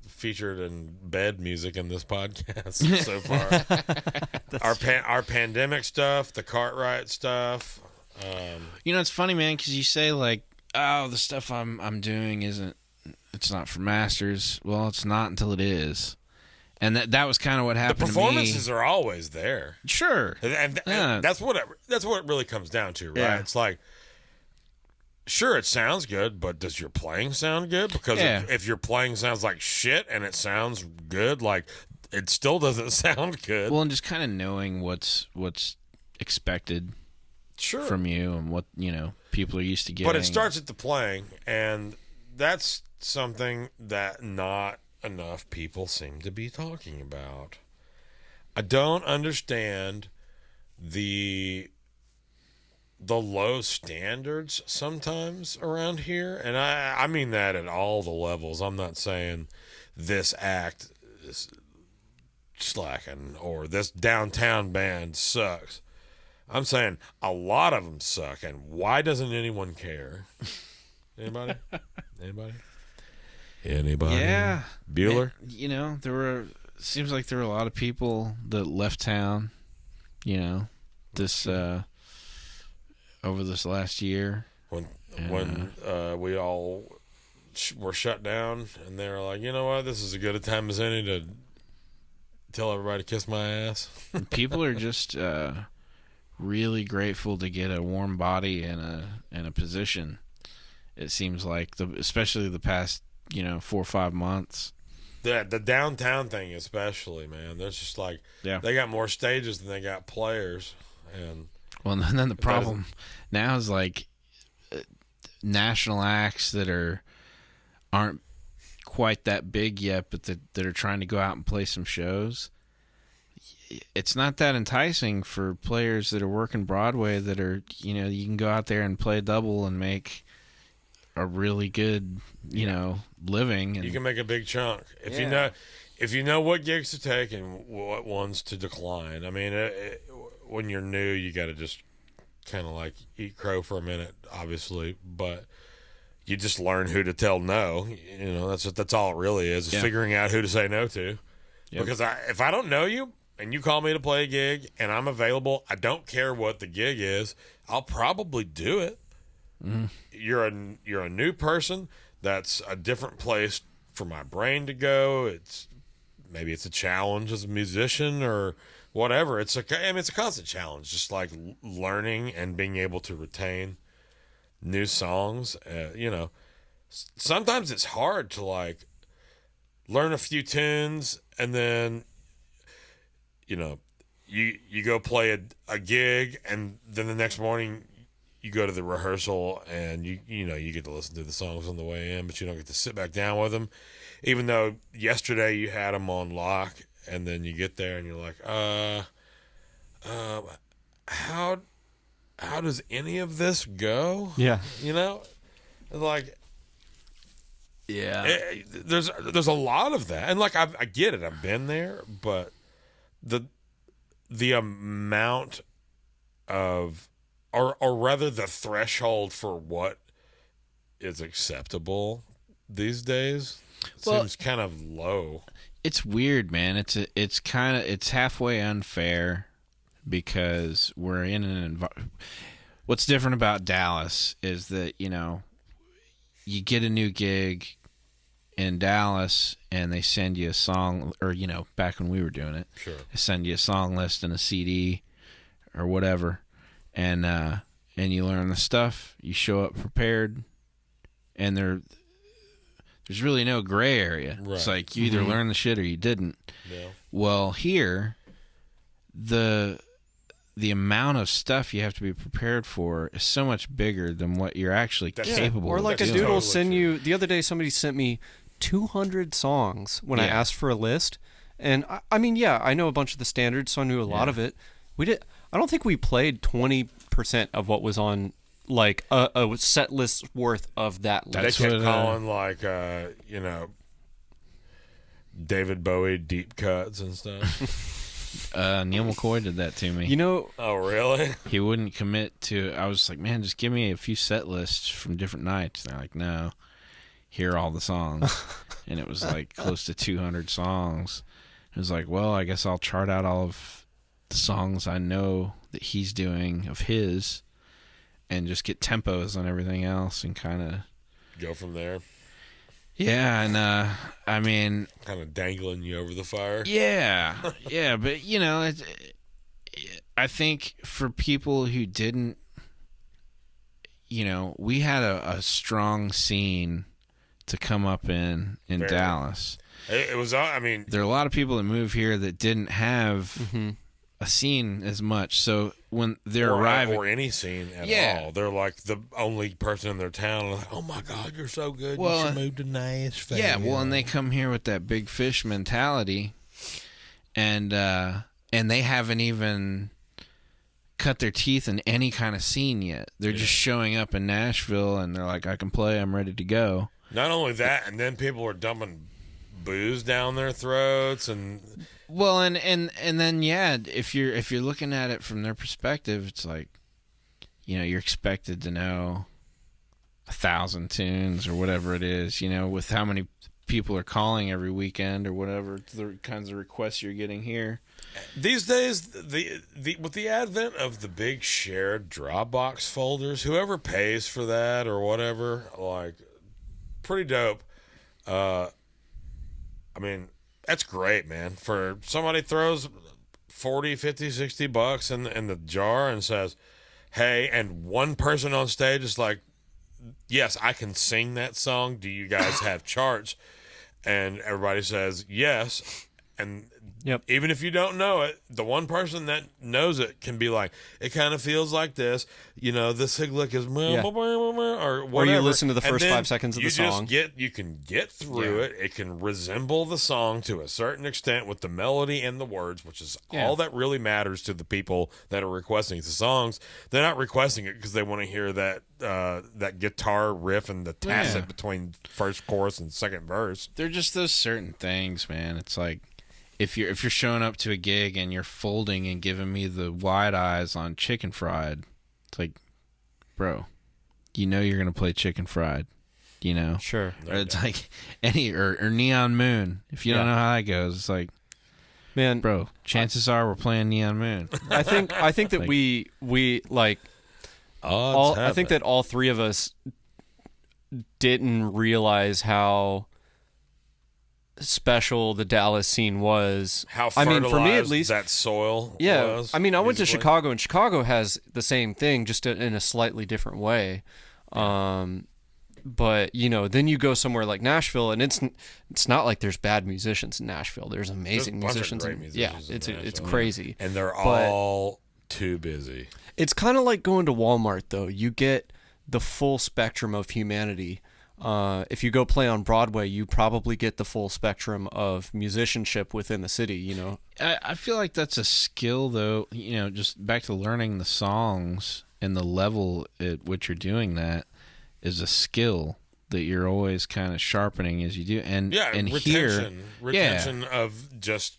featured in bed music in this podcast so far. Our pandemic stuff, the Cartwright stuff. It's funny, man, because you say like, "Oh, the stuff I'm doing it's not for masters." Well, it's not until it is, and that was kind of what The happened. performances to me. are always there, Sure, and that's what it really comes down to, right? Yeah. It's like, sure, it sounds good, but does your playing sound good? Because if your playing sounds like shit and it sounds good, like it still doesn't sound good. Well, and just kind of knowing what's expected Sure. from you and what people are used to getting. But it starts at the playing, and that's something that not enough people seem to be talking about. I don't understand the low standards sometimes around here, and I mean that at all the levels. I'm not saying this act is slacking or this downtown band sucks. I'm saying a lot of them suck, and why doesn't anyone care? Anybody? Yeah. Bueller? Seems like there were a lot of people that left town, this over this last year. When we all were shut down, and they were like, you know what, this is as good a time as any to tell everybody to kiss my ass. People are just really grateful to get a warm body in a position. It seems like especially the past 4 or 5 months. The downtown thing especially, man. There's just like they got more stages than they got players, and then the problem now is like national acts that aren't quite that big yet, but that are trying to go out and play some shows. It's not that enticing for players that are working Broadway that are, you can go out there and play double and make a really good, living. And you can make a big chunk if you know what gigs to take and what ones to decline. I mean, when you're new, you got to just kind of like eat crow for a minute, obviously, but you just learn who to tell no. That's all it really is figuring out who to say no to. Yep. Because if I don't know you and you call me to play a gig and I'm available, I don't care what the gig is, I'll probably do it. Mm. You're a new person. That's a different place for my brain to go. Maybe it's a challenge as a musician or whatever. It's a constant challenge, just like learning and being able to retain new songs. Sometimes it's hard to like learn a few tunes and then you go play a gig, and then the next morning you go to the rehearsal and you get to listen to the songs on the way in, but you don't get to sit back down with them, even though yesterday you had them on lock. And then you get there and you're like, how does any of this go? Yeah, like, yeah, there's a lot of that, and like I get it, I've been there, but the amount of, or rather the threshold for what is acceptable these days seems kind of low. It's weird, man. It's halfway unfair because we're in an environment. what's different about Dallas is that, you know, you get a new gig in Dallas and they send you a song, or, you know, back when we were doing it, Sure. they send you a song list and a CD or whatever, and you learn the stuff, you show up prepared, and there's really no gray area. Right. It's like you either learn the shit or you didn't. Yeah. Well, here, the amount of stuff you have to be prepared for is so much bigger than what you're actually capable Or of like a doing. dude will Totally send true. you. The other day, somebody sent me 200 songs when I Yeah. asked for a list, and I mean, yeah, I know a bunch of the standards, so I knew a lot of it. I don't think we played 20% of what was on like a set list worth of that list. They That's kept what, calling like you know, David Bowie deep cuts and stuff. Neil McCoy did that to me. You know, Oh, really? He wouldn't commit to. I was like, man, just give me a few set lists from different nights. And they're like, no, here are all the songs, and it was like close to 200 songs. It was like, well, I guess I'll chart out all of the songs I know that he's doing of his, and just get tempos on everything else, and kind of Go from there. yeah. And I mean, Kind of dangling you over the fire. yeah, but you know, I think for people who didn't, you know, we had a strong scene to come up in Very. Dallas. It was. I mean, There are a lot of people that move here that didn't have a scene as much. So when they're arriving, or any scene at Yeah. all, they're like the only person in their town. Like, oh my God, you're so good. Well, you should move to Nashville. yeah, well, and they come here with that big fish mentality, and they haven't even cut their teeth in any kind of scene yet. They're just showing up in Nashville, and they're like, I can play, I'm ready to go. Not only that, and then people are dumping booze down their throats, and Well, and then yeah, if you're looking at it from their perspective, it's like, you know, you're expected to know 1,000 tunes or whatever it is, you know, with how many people are calling every weekend or whatever, the kinds of requests you're getting here. these days, the with the advent of the big shared Dropbox folders, whoever pays for that or whatever, like, pretty dope. I mean, that's great, man. For somebody throws 40, 50, 60 bucks in the jar and says, hey, and one person on stage is like, yes, I can sing that song. Do you guys have charts? And everybody says yes. And Yep. even if you don't know it, the one person that knows it can be like, it kind of feels like this. You know, the sig lick is Yeah. or whatever. Or you listen to the And first then 5 seconds of the song. You can get through it. It can resemble the song to a certain extent with the melody and the words, which is all that really matters to the people that are requesting the songs. They're not requesting it because they want to hear that guitar riff and the tacit between first chorus and second verse. They're just those certain things, man. It's like if you're showing up to a gig and you're folding and giving me the wide eyes on Chicken Fried, it's like, bro, you know you're gonna play Chicken Fried, you know? Sure. Or it's like or Neon Moon. If you don't know how that goes, it's like, Man, bro, chances are we're playing Neon Moon. I think that Like- we like I think that all three of us didn't realize how special the Dallas scene was. How I mean, fertilized for me at least, that soil yeah. was. I mean, I went to musically. Chicago, and Chicago has the same thing, just in a slightly different way. But you know, then you go somewhere like Nashville, and it's not like there's bad musicians in Nashville. There's amazing There's a bunch of musicians. great musicians Yeah, in it's Nashville. crazy. And they're But- all too busy. It's kind of like going to Walmart, though. You get the full spectrum of humanity. If you go play on Broadway, you probably get the full spectrum of musicianship within the city, you know? I feel like that's a skill, though, you know, just back to learning the songs and the level at which you're doing that is a skill that you're always kind of sharpening as you do. And, Yeah, and retention of just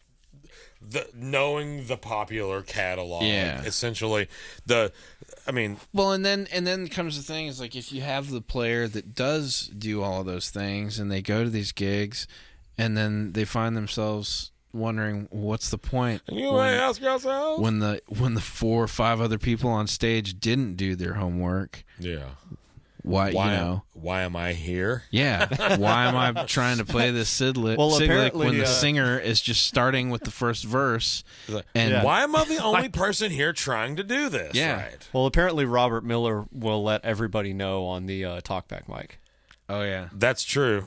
knowing the popular catalog. Yeah. Essentially, well, and then comes the thing is like if you have the player that does do all of those things and they go to these gigs and then they find themselves, wondering what's the point And you may ask yourself. when the 4 or 5 other people on stage didn't do their homework. Yeah. Why am I here? Yeah. Why am I trying to play this Sidlick apparently, when the singer is just starting with the first verse? And Why am I the only person here trying to do this? Yeah. Right. Well, apparently Robert Miller will let everybody know on the talkback mic. oh yeah, That's true.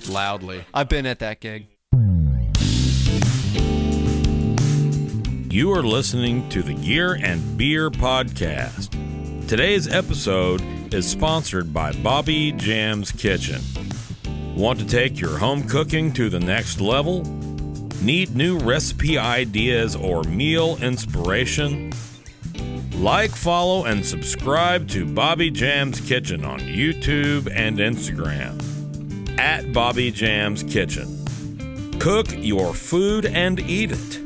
loudly. I've been at that gig. You are listening to the Gear and Beer Podcast. Today's episode is sponsored by Bobby Jam's Kitchen. Want to take your home cooking to the next level? Need new recipe ideas or meal inspiration? Like, follow, and subscribe to Bobby Jam's Kitchen on YouTube and Instagram. At Bobby Jam's Kitchen. Cook your food and eat it.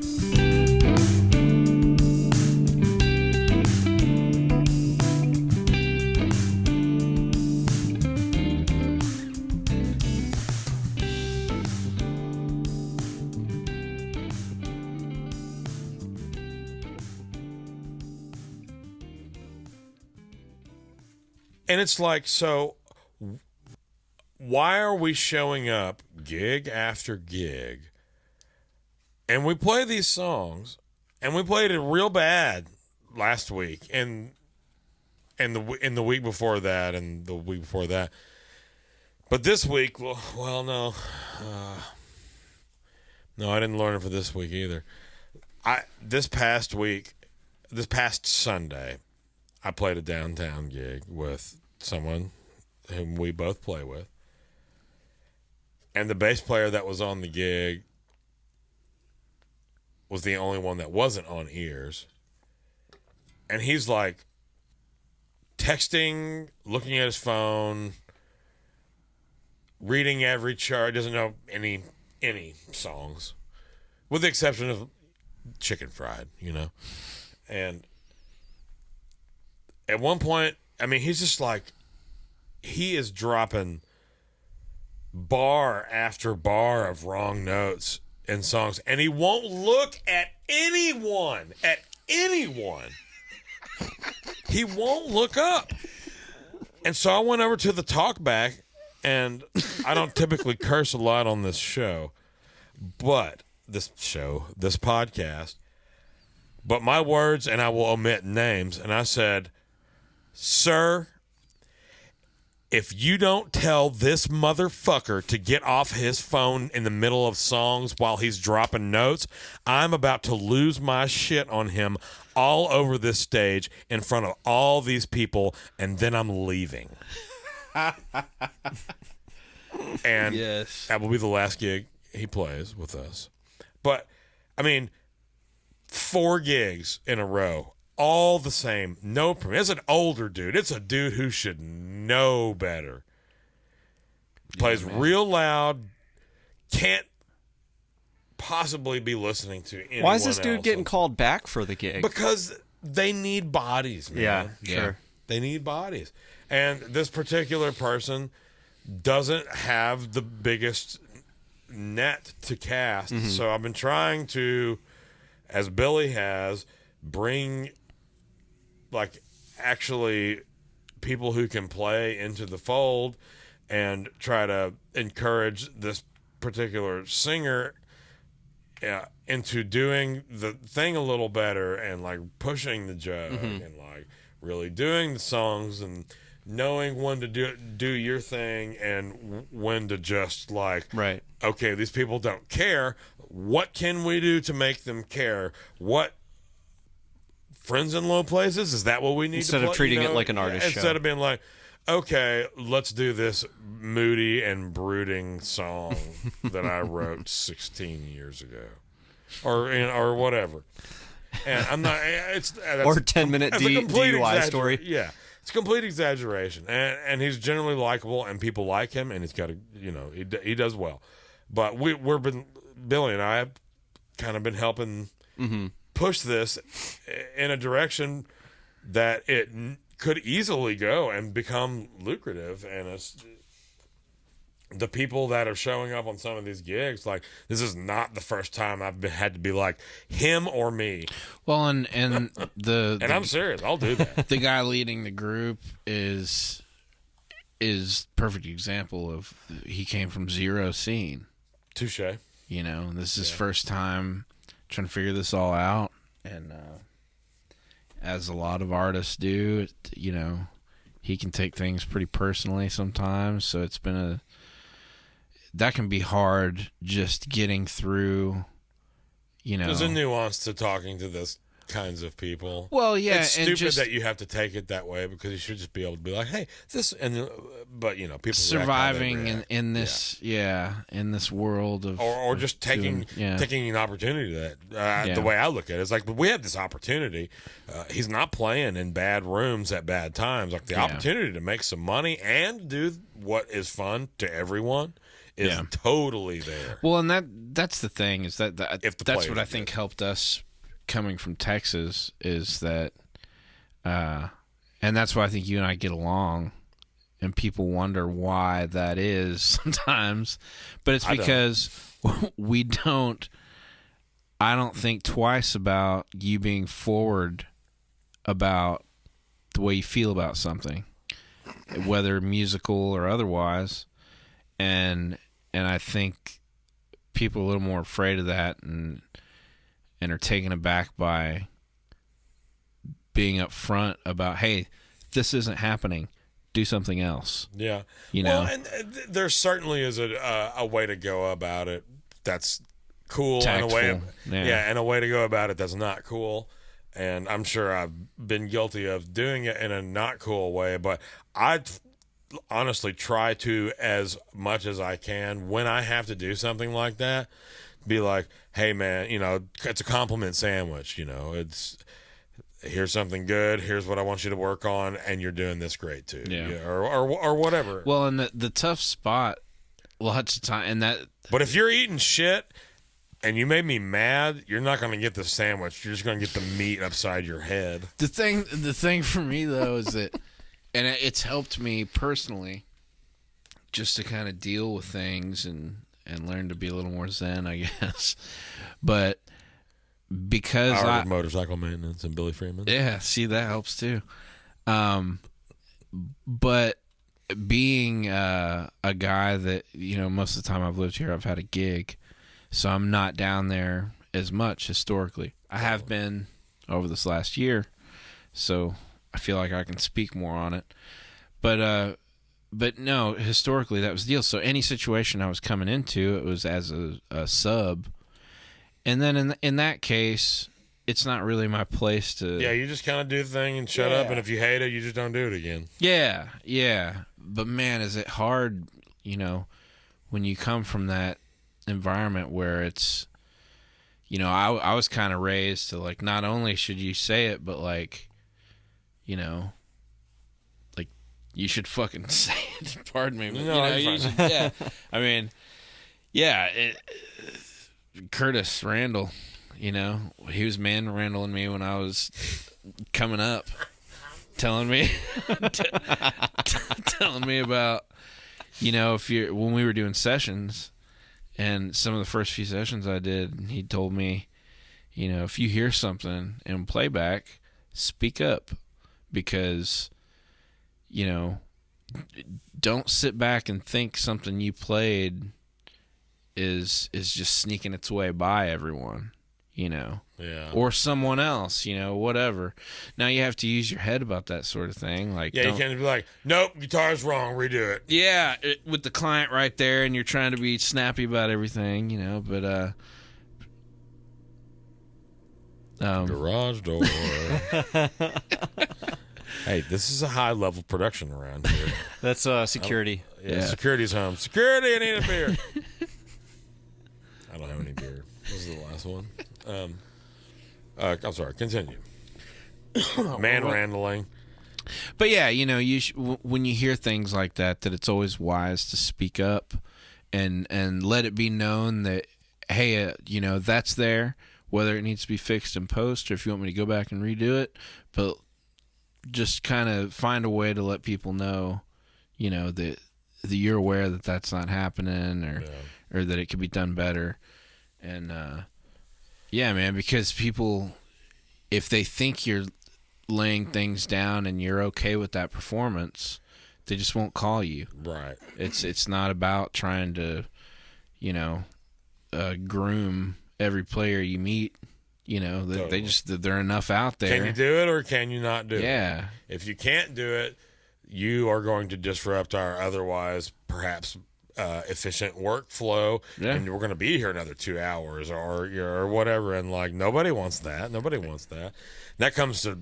And it's like, so why are we showing up gig after gig? And we play these songs, and we played it real bad last week, and the week before that, and the week before that. But this week, well, no, I didn't learn it for this week either. This past Sunday, I played a downtown gig with someone whom we both play with. And the bass player that was on the gig was the only one that wasn't on ears. And he's like texting, looking at his phone, reading every chart, doesn't know any songs, with the exception of Chicken Fried, And at one point, I mean, he's just like, he is dropping bar after bar of wrong notes in songs, and he won't look at anyone. He won't look up. And so I went over to the talkback, and I don't typically curse a lot on this show, but this podcast, but my words, and I will omit names, and I said, "Sir, if you don't tell this motherfucker to get off his phone in the middle of songs while he's dropping notes, I'm about to lose my shit on him all over this stage in front of all these people, and then I'm leaving." And Yes. that will be the last gig he plays with us. But, I mean, 4 gigs in a row. All the same. No, it's an older dude. It's a dude who should know better. Plays real loud. Can't possibly be listening to anyone Why is this dude else. getting called back for the gig? Because they need bodies, man. Yeah, Yeah. sure. They need bodies. And this particular person doesn't have the biggest net to cast. Mm-hmm. So I've been trying to, as Billy has, bring like actually people who can play into the fold and try to encourage this particular singer into doing the thing a little better and like pushing the joke and like really doing the songs and knowing when to do your thing and when to just like, Right. okay, these people don't care. What can we do to make them care? What Friends in Low Places? Is that what we need Instead to of treating it like an artist show. Instead of being like, okay, let's do this moody and brooding song that I wrote 16 years ago. Or whatever. And I'm not, it's that's Or 10-minute that's a complete DUI story. Yeah. It's a complete exaggeration. And he's generally likable and people like him and he's got he does well. But Billy and I have kind of been helping push this in a direction that it could easily go and become lucrative, and the people that are showing up on some of these gigs, like, this is not the first time I've had to be like, him or me. Well, and the And I'm serious, I'll do that. the guy leading the group is perfect example of, he came from zero scene. Touche. You know, this is his first time trying to figure this all out, and as a lot of artists do, you know, he can take things pretty personally sometimes. So it's been that can be hard, just getting through. You know, There's a nuance to talking to this kinds of people. Well, yeah, it's and stupid just that you have to take it that way, because you should just be able to be like, hey, this, and but you know, people surviving react. in this in this world of or just taking an opportunity that the way I look at it is like, but we have this opportunity. He's not playing in bad rooms at bad times. Like, the opportunity to make some money and do what is fun to everyone is totally there. Well, and that's the thing, is that that's what I think good. helped us coming from Texas, is that and that's why I think you and I get along, and people wonder why that is sometimes, but it's because I don't think twice about you being forward about the way you feel about something, whether musical or otherwise, and I think people are a little more afraid of that, and are taken aback by being upfront about, hey, this isn't happening, do something else. Yeah. You know? Well, and there certainly is a way to go about it that's cool, Tactful. and and a way to go about it that's not cool. And I'm sure I've been guilty of doing it in a not cool way, but I honestly try to, as much as I can, when I have to do something like that, be like, hey man, you know, it's a compliment sandwich, you know, it's, here's something good, here's what I want you to work on, and you're doing this great too. Or whatever. Well, and the tough spot lots of time, and that, but if you're eating shit and you made me mad, you're not going to get the sandwich, you're just going to get the meat upside your head. the thing for me though is that, and it's helped me personally just to kind of deal with things and learn to be a little more zen, I guess. But because Howard Motorcycle Maintenance and Billy Freeman. Yeah, see, that helps too. But being a guy that, you know, most of the time I've lived here, I've had a gig, so I'm not down there as much historically. I have been over this last year, so I feel like I can speak more on it. But no, historically that was the deal. So any situation I was coming into, it was as a sub. And then in that case, it's not really my place to... Yeah, you just kind of do the thing and shut up, and if you hate it, you just don't do it again. Yeah, yeah. But man, is it hard, you know, when you come from that environment where it's... You know, I was kind of raised to, like, not only should you say it, but, like, you know... You should fucking say it. Pardon me. But, No, you should, yeah. I mean, yeah. Curtis Randall, you know, he was manhandling me when I was coming up, telling me about, you know, when we were doing sessions, and some of the first few sessions I did, he told me, you know, if you hear something in playback, speak up, because, you know, don't sit back and think something you played is just sneaking its way by everyone, you know, or someone else, you know, whatever. Now you have to use your head about that sort of thing. Like, you can't be like, nope, guitar's wrong, redo it. Yeah, with the client right there, and you're trying to be snappy about everything, you know. But garage door. Hey, this is a high-level production around here. That's security. Security's home. Security, I need a beer. I don't have any beer. This is the last one. I'm sorry, continue. Manhandling. But yeah, you know, when you hear things like that it's always wise to speak up and let it be known that, hey, you know, that's there, whether it needs to be fixed in post or if you want me to go back and redo it, but just kind of find a way to let people know, you know, that you're aware that that's not happening, or that it could be done better. And yeah, man, because people, if they think you're laying things down and you're okay with that performance, they just won't call you. Right. It's not about trying to, groom every player you meet. They're enough out there. Can you do it or can you not do it? Yeah. If you can't do it, you are going to disrupt our otherwise perhaps efficient workflow, and we're going to be here another 2 hours or whatever. And like nobody wants that. That comes to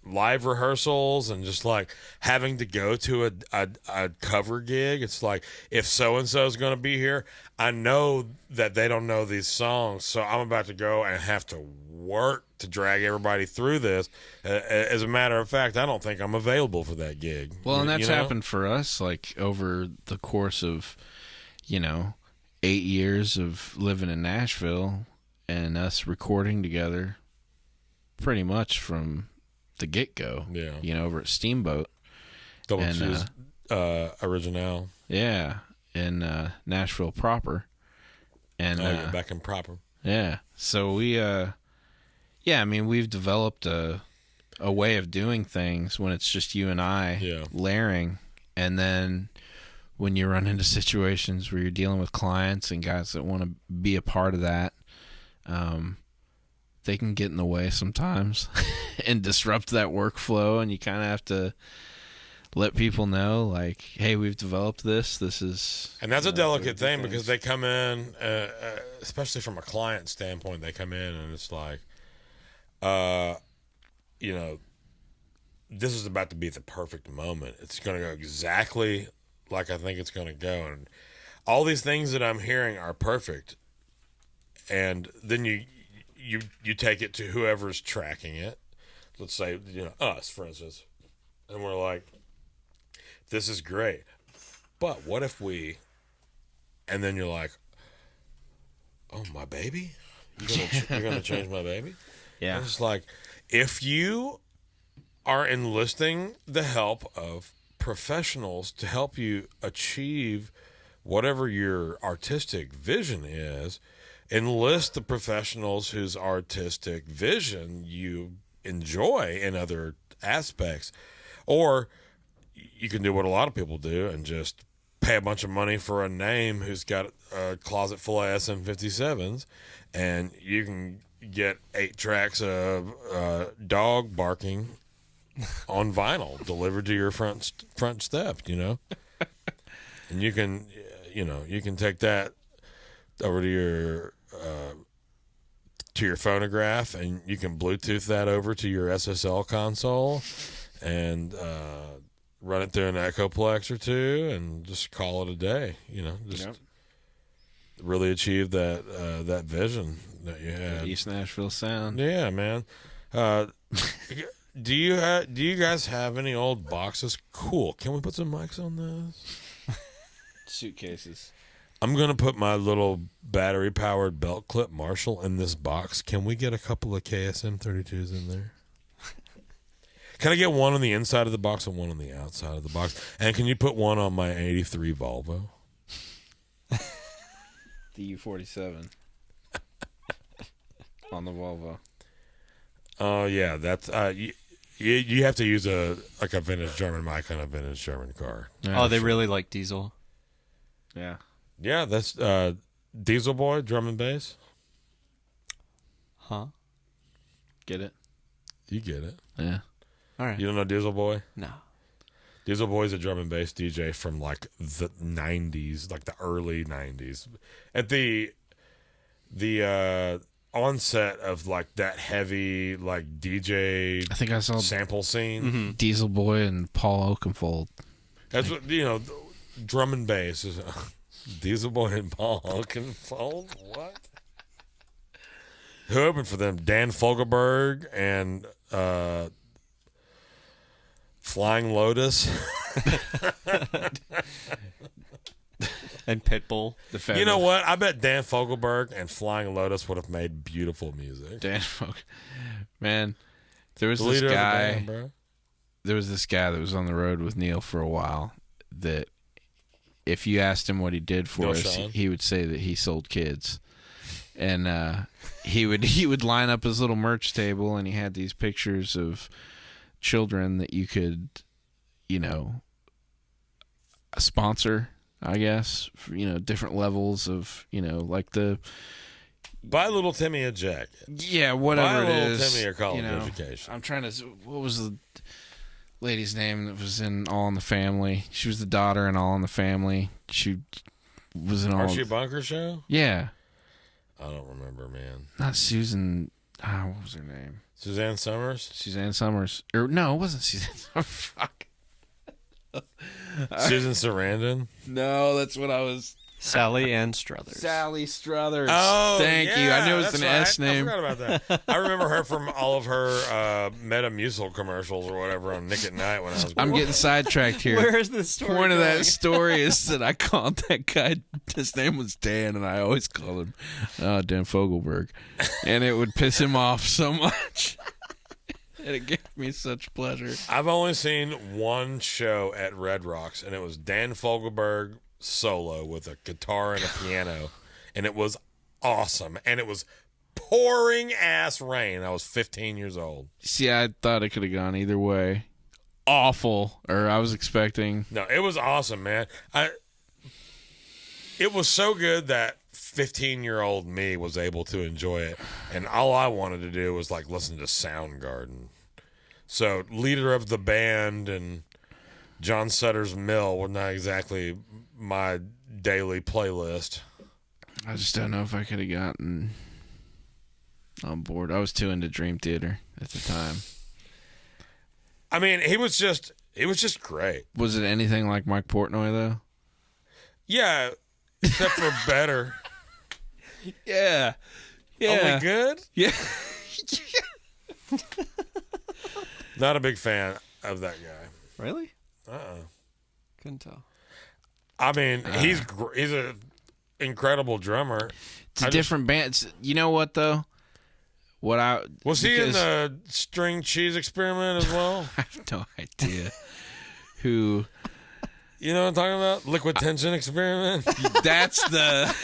live rehearsals and just like having to go to a cover gig. It's like, if so and so is going to be here, I know that they don't know these songs, so I'm about to go and have to work to drag everybody through this. As a matter of fact, I don't think I'm available for that gig. Well, and that's happened for us, like over the course of 8 years of living in Nashville and us recording together pretty much from the get-go. Yeah. Over at Steamboat. Double Cheese Original. Yeah, in Nashville proper. And you're back in proper. Yeah. So we we've developed a way of doing things when it's just you and I layering. And then when you run into situations where you're dealing with clients and guys that want to be a part of that, they can get in the way sometimes and disrupt that workflow, and you kind of have to let people know, like, hey, we've developed this. This is... And that's a delicate thing because they come in, especially from a client standpoint, they come in and it's like, this is about to be the perfect moment. It's going to go exactly like I think it's going to go. And all these things that I'm hearing are perfect. And then you take it to whoever's tracking it. Let's say, us, for instance. And we're like, this is great. But what if we... And then you're like, oh, my baby? You're gonna change my baby? Yeah. And it's like, if you are enlisting the help of professionals to help you achieve whatever your artistic vision is, enlist the professionals whose artistic vision you enjoy in other aspects. Or you can do what a lot of people do and just pay a bunch of money for a name who's got a closet full of SM57s, and you can get 8 tracks of dog barking on vinyl delivered to your front step, and you can take that over to your phonograph, and you can Bluetooth that over to your SSL console and run it through an Echoplex or two and just call it a day. Really achieve that vision that you had. East Nashville sound. Yeah, man. Do you guys have any old boxes? Cool. Can we put some mics on this? Suitcases. I'm going to put my little battery-powered belt clip Marshall in this box. Can we get a couple of KSM 32s in there? Can I get one on the inside of the box and one on the outside of the box? And can you put one on my 83 Volvo? The U47. On the Volvo. Oh, yeah. That's you have to use a vintage German mic on a vintage German car. Yeah, they really like diesel. Yeah. Yeah, that's Diesel Boy, drum and bass. Huh? Get it? You get it. Yeah. All right. You don't know Diesel Boy? No. Diesel Boy's a drum and bass DJ from like the 90s, like the early 90s. At the onset of like that heavy like DJ I think I saw sample scene. Diesel Boy and Paul Oakenfold. That's what, drum and bass is Diesel Boy and Paul Oakenfold. What? Who opened for them? Dan Fogelberg and Flying Lotus. And Pitbull. You know what? I bet Dan Fogelberg and Flying Lotus would have made beautiful music. Dan Man, there was The this leader guy. of the band, bro. There was this guy that was on the road with Neil for a while that if you asked him what he did for No, us, Sean. he would say that he sold kids. And he would line up his little merch table, and he had these pictures of children that you could, sponsor, I guess, for, different levels of, like the... Buy little Timmy a jacket. Yeah, whatever Buy it little is. Timmy a college education. I'm trying to... What was the lady's name that was in All in the Family? She was the daughter in All in the Family. She was in all... Archie Bunker show? Yeah. I don't remember, man. Not Susan... what was her name? Suzanne Summers? Suzanne Summers. Or, no, it wasn't Suzanne Summers. Fuck. Susan Sarandon? No, that's what I was... Sally Ann Struthers. Sally Struthers. Oh, Thank you. I knew it was that's an right. S name. I forgot about that. I remember her from all of her Metamucil commercials or whatever on Nick at Night when I was I'm getting sidetracked here. Where is this story Point of going? that story is that I called that guy, his name was Dan, and I always called him Dan Fogelberg. And it would piss him off so much. And it gave me such pleasure. I've only seen one show at Red Rocks, and it was Dan Fogelberg solo with a guitar and a piano, and it was awesome. And it was pouring ass rain. I was 15 years old. See, I thought it could have gone either way. Awful. Or I was expecting... No, it was awesome, man. It was so good that 15-year-old me was able to enjoy it, and all I wanted to do was like listen to Soundgarden. So leader of the band and John Sutter's Mill were not exactly my daily playlist. I just don't know if I could have gotten on board. I was too into Dream Theater at the time. I mean, it was just great. Was it anything like Mike Portnoy, though? Yeah, except for better. Yeah. Only good? Yeah. Not a big fan of that guy. Really? Uh-uh. Couldn't tell. I mean, he's a incredible drummer. It's a different band. You know what, though? Was he in the string cheese experiment as well? I have no idea. Who? You know what I'm talking about? Liquid tension experiment? That's the...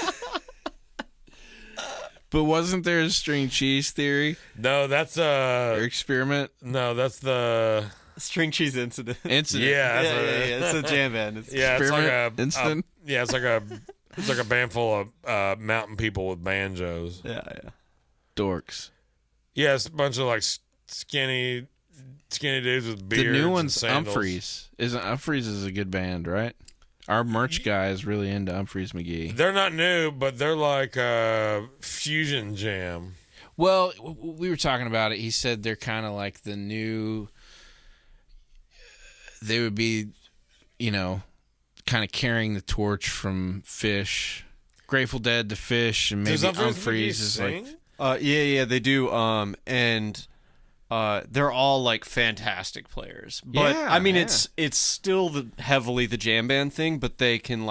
But wasn't there a string cheese theory? No, that's Or experiment? No, that's the String cheese incident. Incident. yeah, that's It's a jam band. It's yeah, it's like Experiment incident? it's like a band full of mountain people with banjos. yeah. Dorks. Yeah, it's a bunch of like skinny dudes with beards. The new and one's sandals. Humphreys. Humphreys is a good band, right? Our merch guy is really into Humphreys McGee. They're not new, but they're like fusion jam. Well, we were talking about it. He said they're kind of like the new... They would be, kind of carrying the torch from Fish. Grateful Dead to Fish, and maybe Does Humphreys is sing? like... Yeah, they do. And they're all like fantastic players. But Yeah, I mean, yeah. it's still heavily the jam band thing. But they could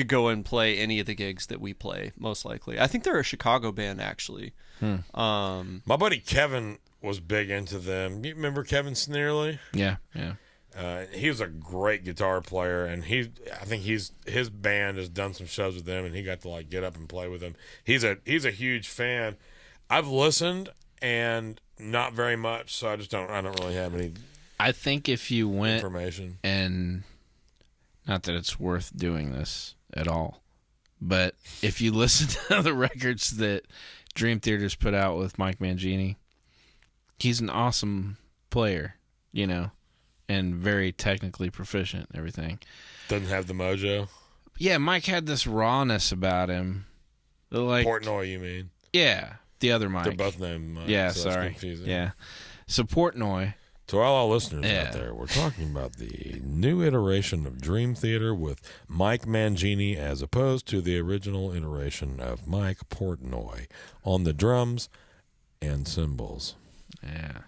go and play any of the gigs that we play. Most likely, I think they're a Chicago band actually. My buddy Kevin was big into them. You remember Kevin Sneerly? Yeah. He was a great guitar player, and I think his band has done some shows with them, and he got to like get up and play with them. He's a huge fan. I've listened and not very much, so I don't really have any I think if you went information. and... Not that it's worth doing this at all, but if you listen to the records that Dream Theater's put out with Mike Mangini, he's an awesome player, and very technically proficient and everything. Doesn't have the mojo. Yeah, Mike had this rawness about him. Like, Portnoy, you mean? yeah, the other Mike. They're both named Mike. Yeah, so that's sorry. confusing. Yeah. So Portnoy. To all our listeners Yeah. out there, we're talking about the new iteration of Dream Theater with Mike Mangini as opposed to the original iteration of Mike Portnoy on the drums and cymbals. Yeah,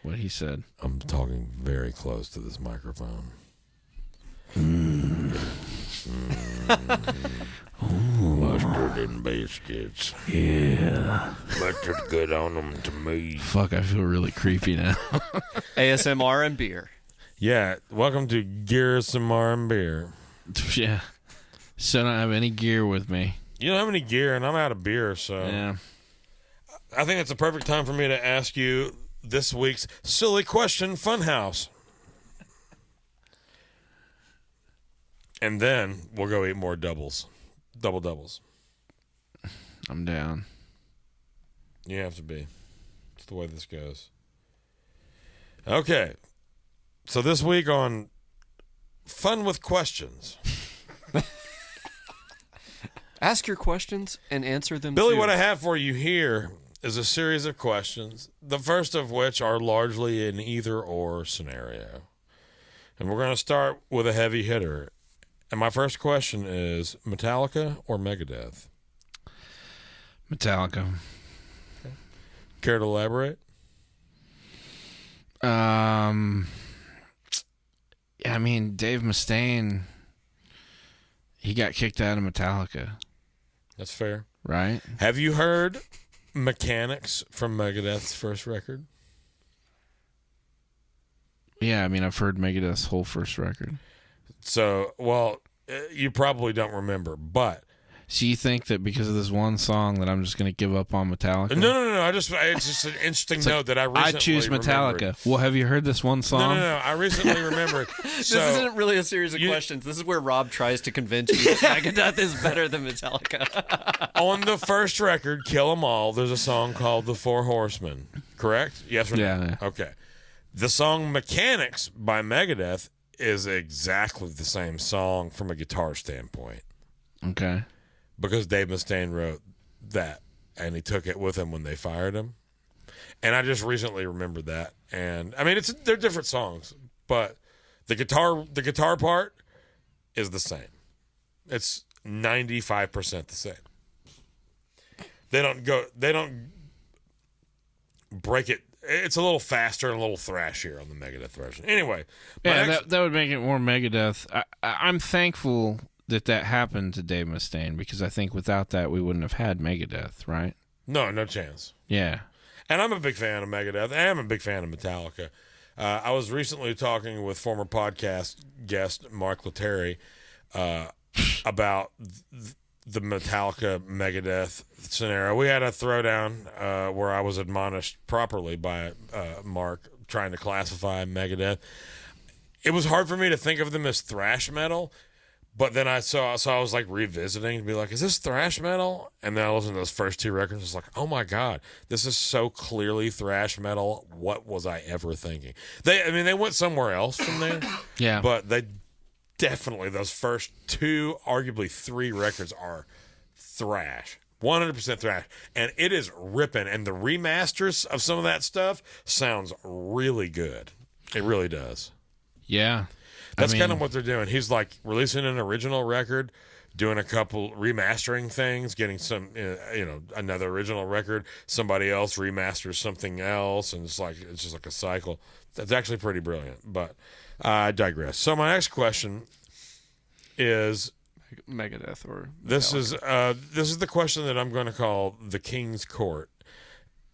what he said. I'm talking very close to this microphone. Mustard and biscuits. Yeah. Mustard good on them to me. Fuck, I feel really creepy now. ASMR and beer. Yeah, welcome to Gear Some and Beer. Yeah. So I don't have any gear with me. You don't have any gear, and I'm out of beer, so Yeah. I think it's a perfect time for me to ask you this week's silly question funhouse. And then we'll go eat more doubles. Double doubles. I'm down. You have to be. It's the way this goes. Okay. So this week on Fun with Questions. Ask your questions and answer them. Billy, too. what I have for you here is a series of questions, the first of which are largely an either-or scenario. And we're going to start with a heavy hitter. And my first question is Metallica or Megadeth? Metallica. Care to elaborate? Yeah, I mean, Dave Mustaine, he got kicked out of Metallica, That's fair. right? Have you heard Mechanics from Megadeth's first record? Yeah, I mean, I've heard Megadeth's whole first record. So, well, you probably don't remember, but So you think that because of this one song that I'm just going to give up on Metallica? no. It's just an interesting note that I recently I choose Metallica. remembered. Well, have you heard this one song? No. I recently remembered. This isn't really a series of questions. This is where Rob tries to convince you that Megadeth is better than Metallica. On the first record, Kill 'Em All, there's a song called The Four Horsemen. Correct? Yes or no? Yeah. Okay. The song Mechanics by Megadeth is exactly the same song from a guitar standpoint Okay. because Dave Mustaine wrote that and he took it with him when they fired him. And I just recently remembered that. And I mean, they're different songs, but the guitar part is the same. It's 95% the same. They don't break it. It's a little faster and a little thrashier on the Megadeth version. Anyway, Yeah, that would make it more Megadeth. I'm thankful that happened to Dave Mustaine because I think without that we wouldn't have had Megadeth, right? no chance. Yeah. And I'm a big fan of Megadeth. I am a big fan of Metallica. I was recently talking with former podcast guest Mark Letary about the Metallica Megadeth scenario. We had a throwdown where I was admonished properly by Mark trying to classify Megadeth. It was hard for me to think of them as thrash metal, but then I was like revisiting to be like, is this thrash metal? And then I listened to those first two records. I was like, oh my God, this is so clearly thrash metal. What was I ever thinking? They went somewhere else from there. Yeah. But they definitely, those first two, arguably three records are thrash. 100% thrash. And it is ripping. And the remasters of some of that stuff sounds really good. It really does. Yeah. That's kind of what they're doing. He's like releasing an original record, doing a couple remastering things, getting some, another original record. Somebody else remasters something else. And it's just like a cycle. That's actually pretty brilliant. But I digress. So my next question is Megadeth or Metallica. This is the question that I'm going to call the King's Court.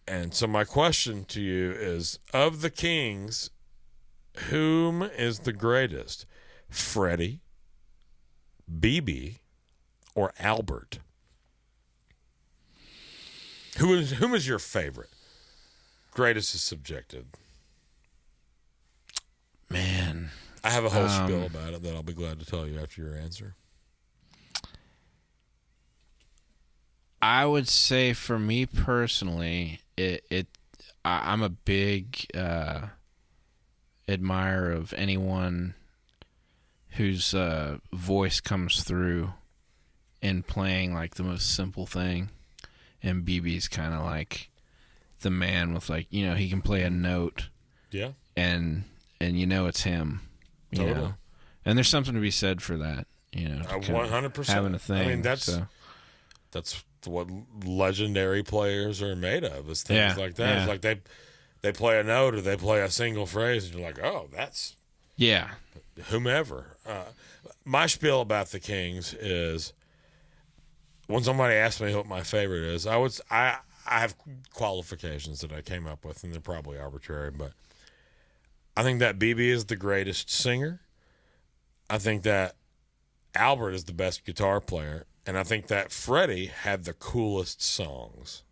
And so my question to you is, of the Kings, whom is the greatest? Freddie, BB, or Albert? Whom is your favorite? Greatest is subjective. Man. I have a whole spiel about it that I'll be glad to tell you after your answer. I would say for me personally, I'm a big admirer of anyone whose voice comes through in playing like the most simple thing. And BB's kind of like the man with he can play a note. Yeah. And it's him. You Totally. know? And there's something to be said for that. 100%. Having a thing. I mean, that's what legendary players are made of, is things like that. Yeah. It's like they play a note or they play a single phrase, and you're like, oh, that's whomever. My spiel about the Kings is, when somebody asks me what my favorite is, I have qualifications that I came up with, and they're probably arbitrary, but I think that BB is the greatest singer. I think that Albert is the best guitar player, and I think that Freddie had the coolest songs.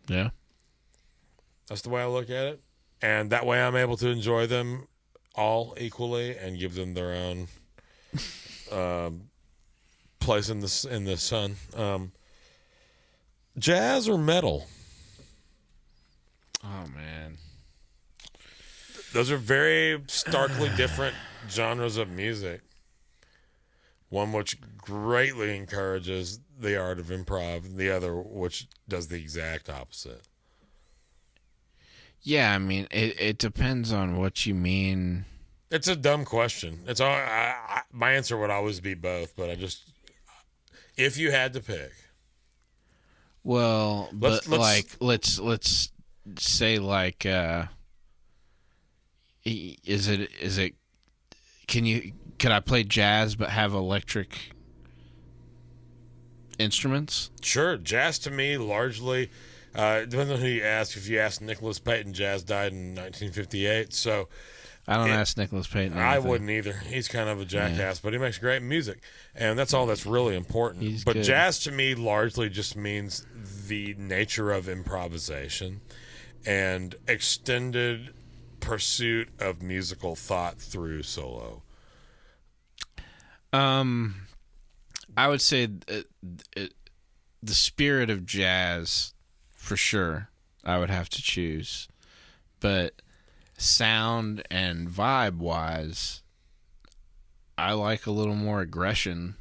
Yeah. That's the way I look at it. And that way I'm able to enjoy them all equally and give them their own place in the sun. Jazz or metal? Oh, man. Those are very starkly different genres of music. One which greatly encourages the art of improv, the other which does the exact opposite. Yeah, I mean, it depends on what you mean. It's a dumb question. It's all my answer would always be both, but if you had to pick. Well, Let's let's say like is it could I play jazz but have electric instruments? Sure, jazz to me largely depends on who you ask. If you ask Nicholas Payton, jazz died in 1958, so I don't ask Nicholas Payton. I wouldn't either. He's kind of a jackass, but he makes great music, and that's all that's really important. He's but good. Jazz to me largely just means the nature of improvisation and extended pursuit of musical thought through solo. I would say the spirit of jazz, for sure, I would have to choose. But sound and vibe-wise, I like a little more aggression.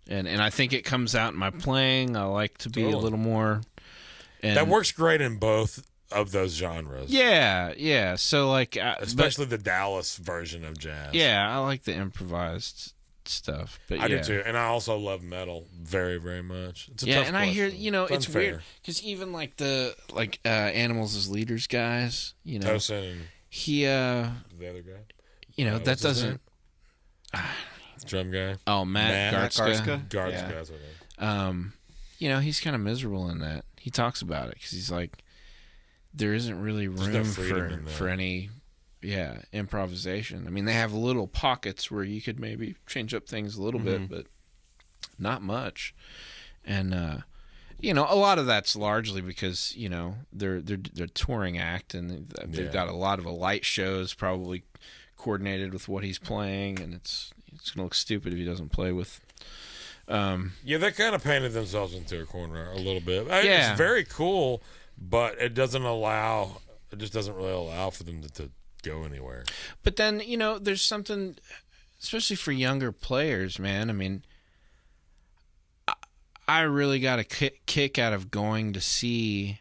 And I think it comes out in my playing. I like to be a little more... And That works great in both of those genres. Yeah. So, like... Especially the Dallas version of jazz. Yeah, I like the improvised stuff. But I do too, and I also love metal very, very much. It's a tough and I hear question. it's unfair. weird because even like the Animals as Leaders guys, Tosin and he the other guy, that what's his doesn't. name? Drum guy. Oh, Matt Garska. Guards Yeah. guys. Okay. He's kind of miserable in that. He talks about it because he's like, there isn't really no room freedom in that. for any. Yeah, improvisation. I mean, they have little pockets where you could maybe change up things a little bit, but not much. And a lot of that's largely because they're a touring act, and they've got a lot of light shows probably coordinated with what he's playing, and it's gonna look stupid if he doesn't play with. Yeah, they kind of painted themselves into a corner a little bit. Yeah. It's very cool, but it doesn't allow. It just doesn't really allow for them to go anywhere. But then there's something, especially for younger players, man. I mean, I really got a kick out of going to see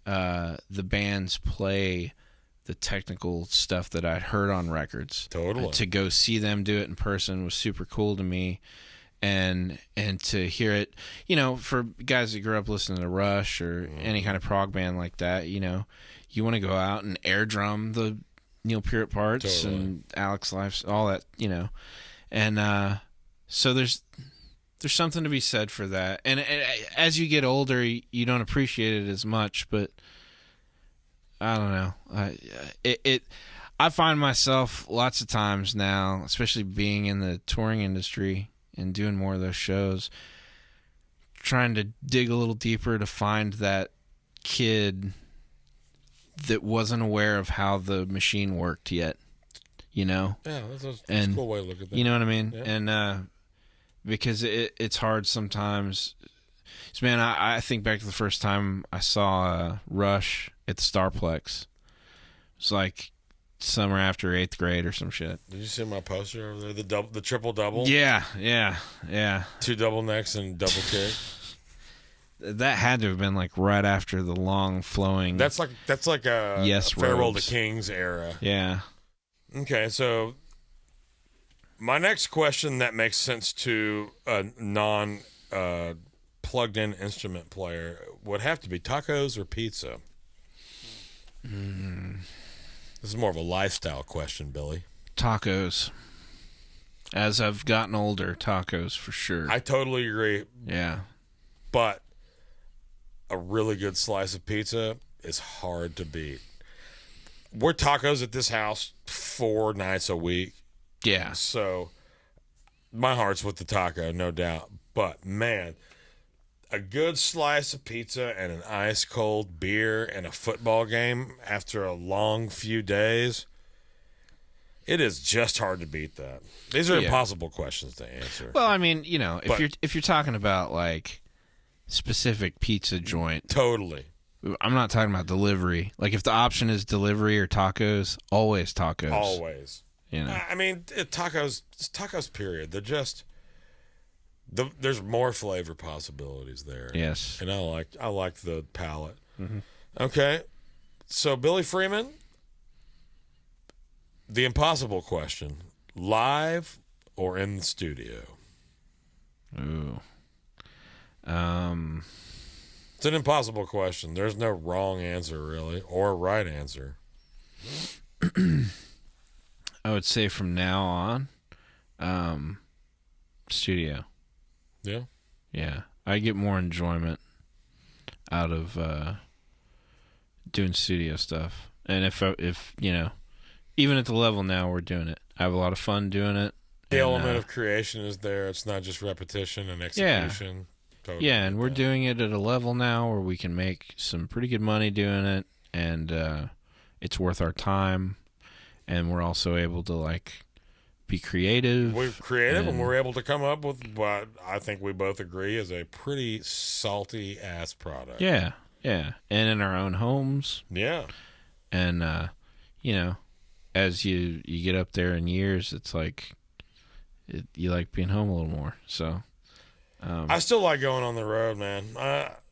the bands play the technical stuff that I'd heard on records. Totally. To go see them do it in person was super cool to me. And to hear it, for guys that grew up listening to Rush or any kind of prog band like that, you want to go out and air drum the Neil Peart parts and Alex Life's, all that, and so there's something to be said for that. And as you get older, you don't appreciate it as much, but I don't know. I find myself lots of times now, especially being in the touring industry and doing more of those shows, trying to dig a little deeper to find that kid that wasn't aware of how the machine worked yet, Yeah, that's a cool way to look at that. You know what I mean? Yeah. And because it's hard sometimes. So, man, I think back to the first time I saw Rush at the Starplex. It was like summer after 8th grade or some shit. Did you see my poster over there? The triple double? Yeah. 2 double necks and double kick. That had to have been like right after the long flowing. That's like a Yes, Farewell robes. to Kings era. Yeah. Okay, so my next question that makes sense to a non plugged in instrument player would have to be tacos or pizza. This is more of a lifestyle question, Billy. Tacos. As I've gotten older, tacos for sure. I totally agree, yeah. but a really good slice of pizza is hard to beat. We're tacos at this house 4 nights a week. Yeah. So my heart's with the taco, no doubt. But man, a good slice of pizza and an ice cold beer and a football game after a long few days, it is just hard to beat that. These are impossible questions to answer. Well, I mean, you know, if you're talking about like specific pizza joint, totally. I'm not talking about delivery. Like if the option is delivery or tacos, always tacos. Always. You know. I mean, tacos. Period. They're just. There's more flavor possibilities there. Yes. And I like the palate. Mm-hmm. Okay, so Billy Freeman, the impossible question: live or in the studio? Ooh. It's an impossible question. There's no wrong answer really, or right answer. I would say from now on, studio. Yeah. Yeah, I get more enjoyment out of doing studio stuff, and if you know, even at the level now we're doing it, I have a lot of fun doing it. The element of creation is there. It's not just repetition and execution. Yeah, totally yeah, and we're doing it at a level now where we can make some pretty good money doing it, and it's worth our time, and we're also able to like be creative. We're creative, and we're able to come up with what I think we both agree is a pretty salty ass product. Yeah, yeah, and in our own homes. Yeah, and you know, as you get up there in years, it's like you like being home a little more. So I still like going on the road, man.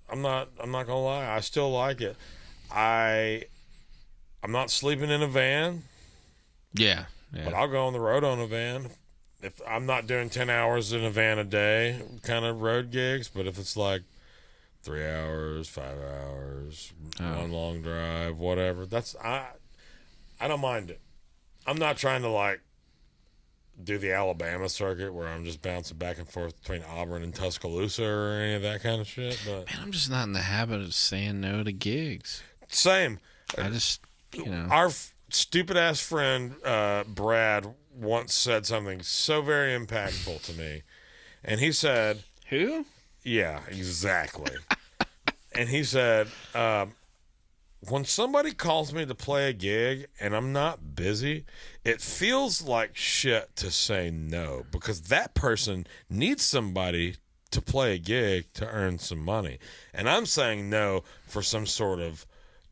I'm not gonna lie, I still like it. I'm not sleeping in a van. Yeah. But I'll go on the road on a van. If I'm not doing 10 hours in a van a day, kind of road gigs, but if it's like 3 hours, 5 hours, one long drive, whatever, I don't mind it. I'm not trying to like do the Alabama circuit where I'm just bouncing back and forth between Auburn and Tuscaloosa or any of that kind of shit. But man, I'm just not in the habit of saying no to gigs. Same. I just, you know, our stupid ass friend Brad once said something so very impactful to me, and he said, "Who? Yeah, exactly." And he said, when somebody calls me to play a gig and I'm not busy, it feels like shit to say no because that person needs somebody to play a gig to earn some money, and I'm saying no for some sort of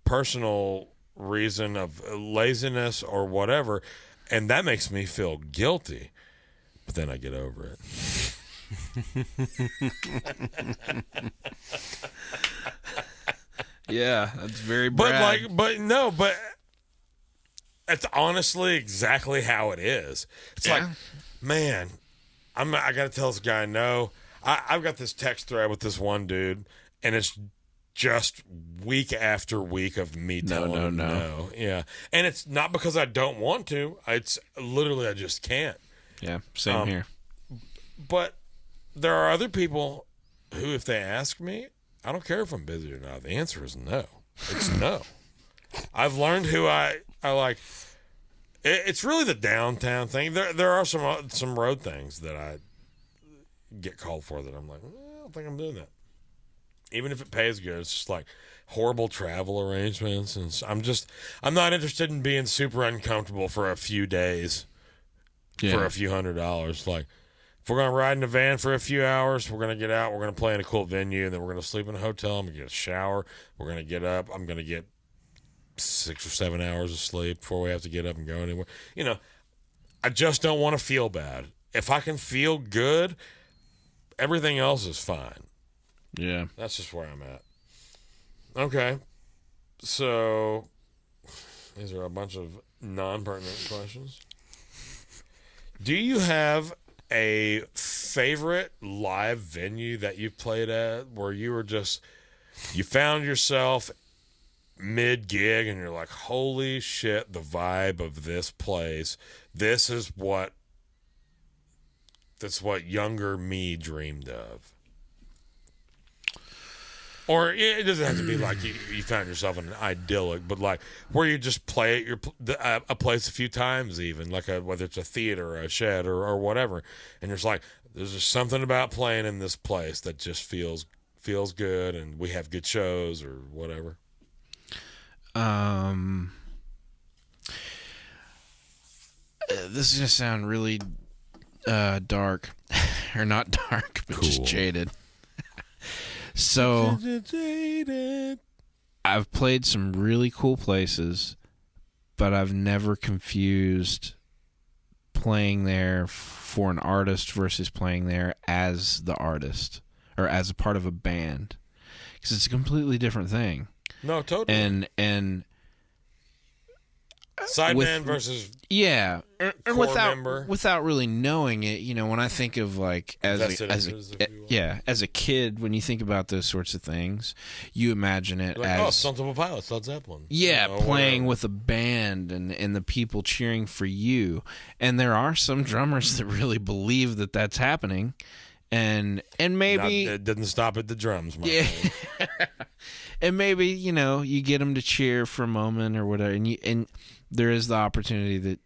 personal reason of laziness or whatever, and that makes me feel guilty, but then I get over it. Yeah, that's very Brad. But it's honestly exactly how it is. It's like, man, I gotta tell this guy no. I've got this text thread with this one dude, and it's just week after week of me telling him no. Yeah. And it's not because I don't want to. It's literally I just can't. Yeah, same here. But there are other people who, if they ask me, I don't care if I'm busy or not. The answer is no. It's no. I've learned who I like. It's really the downtown thing. There are some road things that I get called for that I'm like, I don't think I'm doing that. Even if it pays good, it's just like horrible travel arrangements, and I'm not interested in being super uncomfortable for a few days for a few $100s. Like, if we're gonna ride in a van for a few hours, we're gonna get out, we're gonna play in a cool venue, and then we're gonna sleep in a hotel. I'm gonna get a shower. We're gonna get up. I'm gonna get 6 or 7 hours of sleep before we have to get up and go anywhere. You know, I just don't want to feel bad. If I can feel good, everything else is fine. Yeah. That's just where I'm at. Okay. So, these are a bunch of non-pertinent questions. Do you have a favorite live venue that you've played at where you found yourself mid-gig and you're like, holy shit, the vibe of this place, that's what younger me dreamed of? Or it doesn't have to be like you found yourself in an idyllic, but like where you just play at a place a few times, even like whether it's a theater or a shed or whatever, and you're just like, there's just something about playing in this place that just feels good, and we have good shows or whatever. This is gonna sound really dark, or not dark, but just jaded. So, I've played some really cool places, but I've never confused playing there for an artist versus playing there as the artist or as a part of a band, because it's a completely different thing. No, totally. And sideman versus and member. without really knowing it, when I think of like as a kid, when you think about those sorts of things, you imagine it like, as Stone Temple Pilots, Led Zeppelin. Playing with a band and the people cheering for you. And there are some drummers that really believe that that's happening, and maybe it doesn't stop at the drums. Friend. And maybe you get them to cheer for a moment or whatever, and there is the opportunity that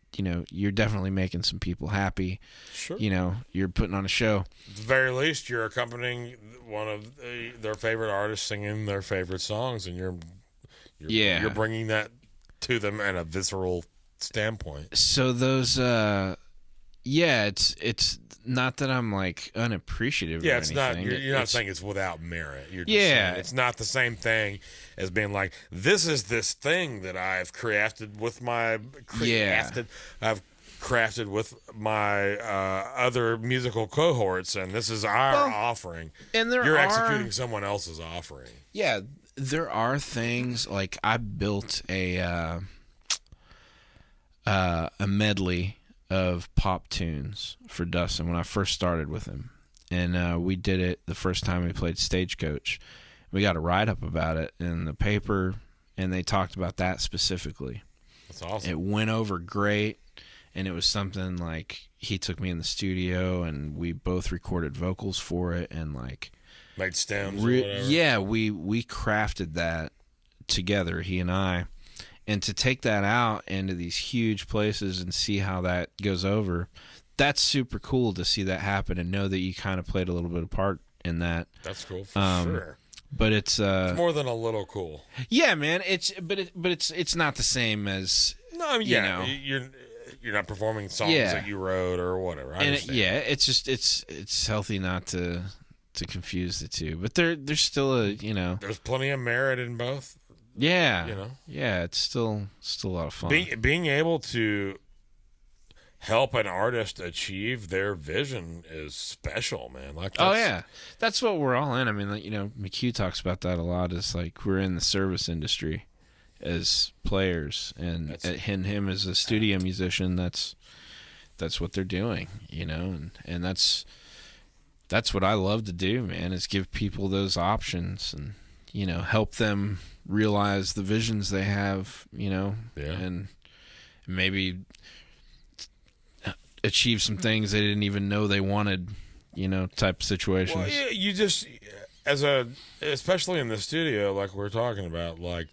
you're definitely making some people happy. Sure. You're putting on a show. At the very least, you're accompanying one of their favorite artists singing their favorite songs, and you're bringing that to them in a visceral standpoint. So those, it's not that I'm like unappreciative. Yeah, or it's anything. not. You're not saying it's without merit. You're just saying it's not the same thing as being like, this is this thing that I've crafted with my I've crafted with my other musical cohorts, and this is our offering. And you're executing someone else's offering. Yeah, there are things like I built a medley of pop tunes for Dustin when I first started with him, and we did it the first time we played Stagecoach. We got a write-up about it in the paper, and they talked about that specifically. That's awesome. It went over great, and it was something like he took me in the studio, and we both recorded vocals for it, and like made stems or whatever. Yeah, we crafted that together, he and I. And to take that out into these huge places and see how that goes over, that's super cool to see that happen and know that you kind of played a little bit of part in that. That's cool for sure. But it's more than a little cool. Yeah, man. It's not the same as you're not performing songs that you wrote or whatever. I understand. It's just it's healthy not to confuse the two. But there's still there's plenty of merit in both. Yeah, yeah, it's still a lot of fun. Being able to help an artist achieve their vision is special, man. Like, that's what we're all in. I mean, like, McHugh talks about that a lot. Is like we're in the service industry as players, and him as a studio musician. That's what they're doing, and that's what I love to do, man. Is give people those options and help them realize the visions they have, and maybe achieve some things they didn't even know they wanted, type of situations. Well, you just, especially in the studio, like we're talking about, like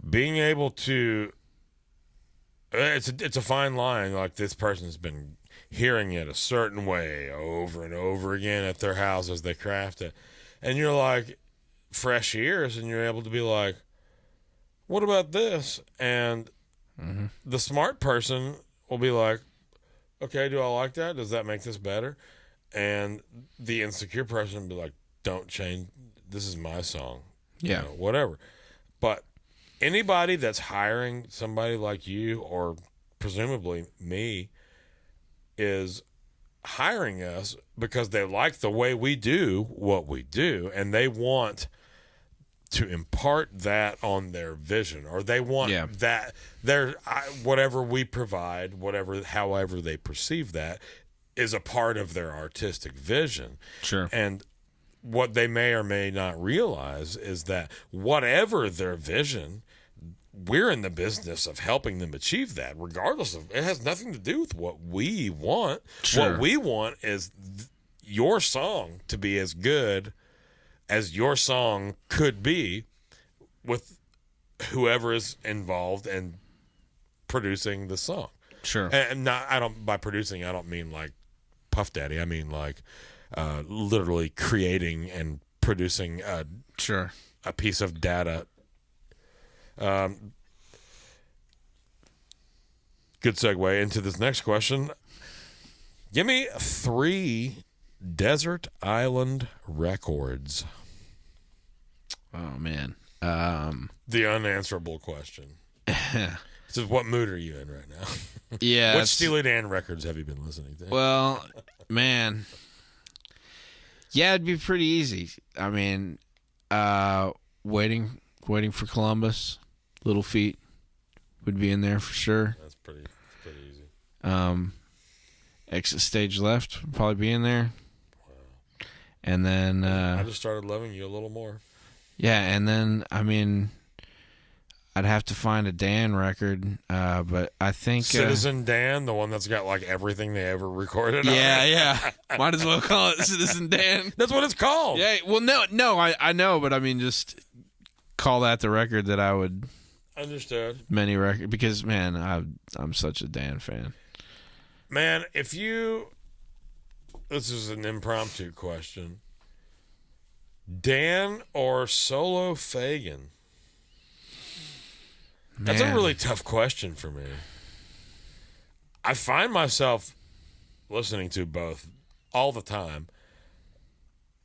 being able to, it's a fine line. Like this person's been hearing it a certain way over and over again at their house as they craft it, and you're like, fresh ears, and you're able to be like, what about this? And the smart person will be like, okay, do I like that? Does that make this better? And the insecure person will be like, don't change, this is my song, whatever. But anybody that's hiring somebody like you, or presumably me, is hiring us because they like the way we do what we do, and they want to impart that on their vision, or they want that whatever we provide, however they perceive that, is a part of their artistic vision. Sure. And what they may or may not realize is that whatever their vision, we're in the business of helping them achieve that, regardless of, it has nothing to do with what we want. Sure. What we want is your song to be as good as your song could be with whoever is involved in producing the song. Sure. And by producing, I don't mean like Puff Daddy. I mean like literally creating and producing a piece of data. Good segue into this next question. Give me 3 desert island records. Oh, man. The unanswerable question. This is, what mood are you in right now? Yeah. Which Steely Dan records have you been listening to? Well, man. Yeah, it'd be pretty easy. I mean, waiting for Columbus, Little Feat would be in there for sure. That's pretty easy. Exit Stage Left would probably be in there. Wow. And then I just started loving you a little more. Yeah, and then I mean, I'd have to find a Dan record, but I think Citizen Dan, the one that's got like everything they ever recorded. Yeah. Might as well call it Citizen Dan. That's what it's called. Yeah. Well, no, I know, but I mean, just call that the record that I would. Understood. Many record because man, I'm such a Dan fan. Man, this is an impromptu question. Dan or Solo Fagan? That's a really tough question for me. I find myself listening to both all the time.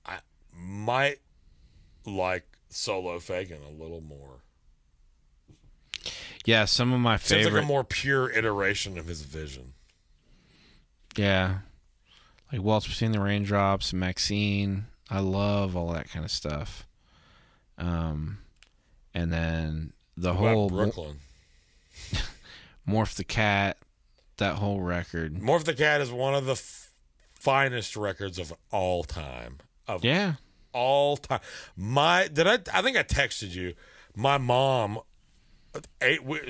I might like Solo Fagan a little more. Yeah, some of my favorite. Seems like a more pure iteration of his vision. Yeah. Like Waltz Between the Raindrops, Maxine. I love all that kind of stuff. And then the whole Brooklyn. Morph the Cat, that whole record. Morph the Cat is one of the finest records of all time. All time. I think I texted you. My mom,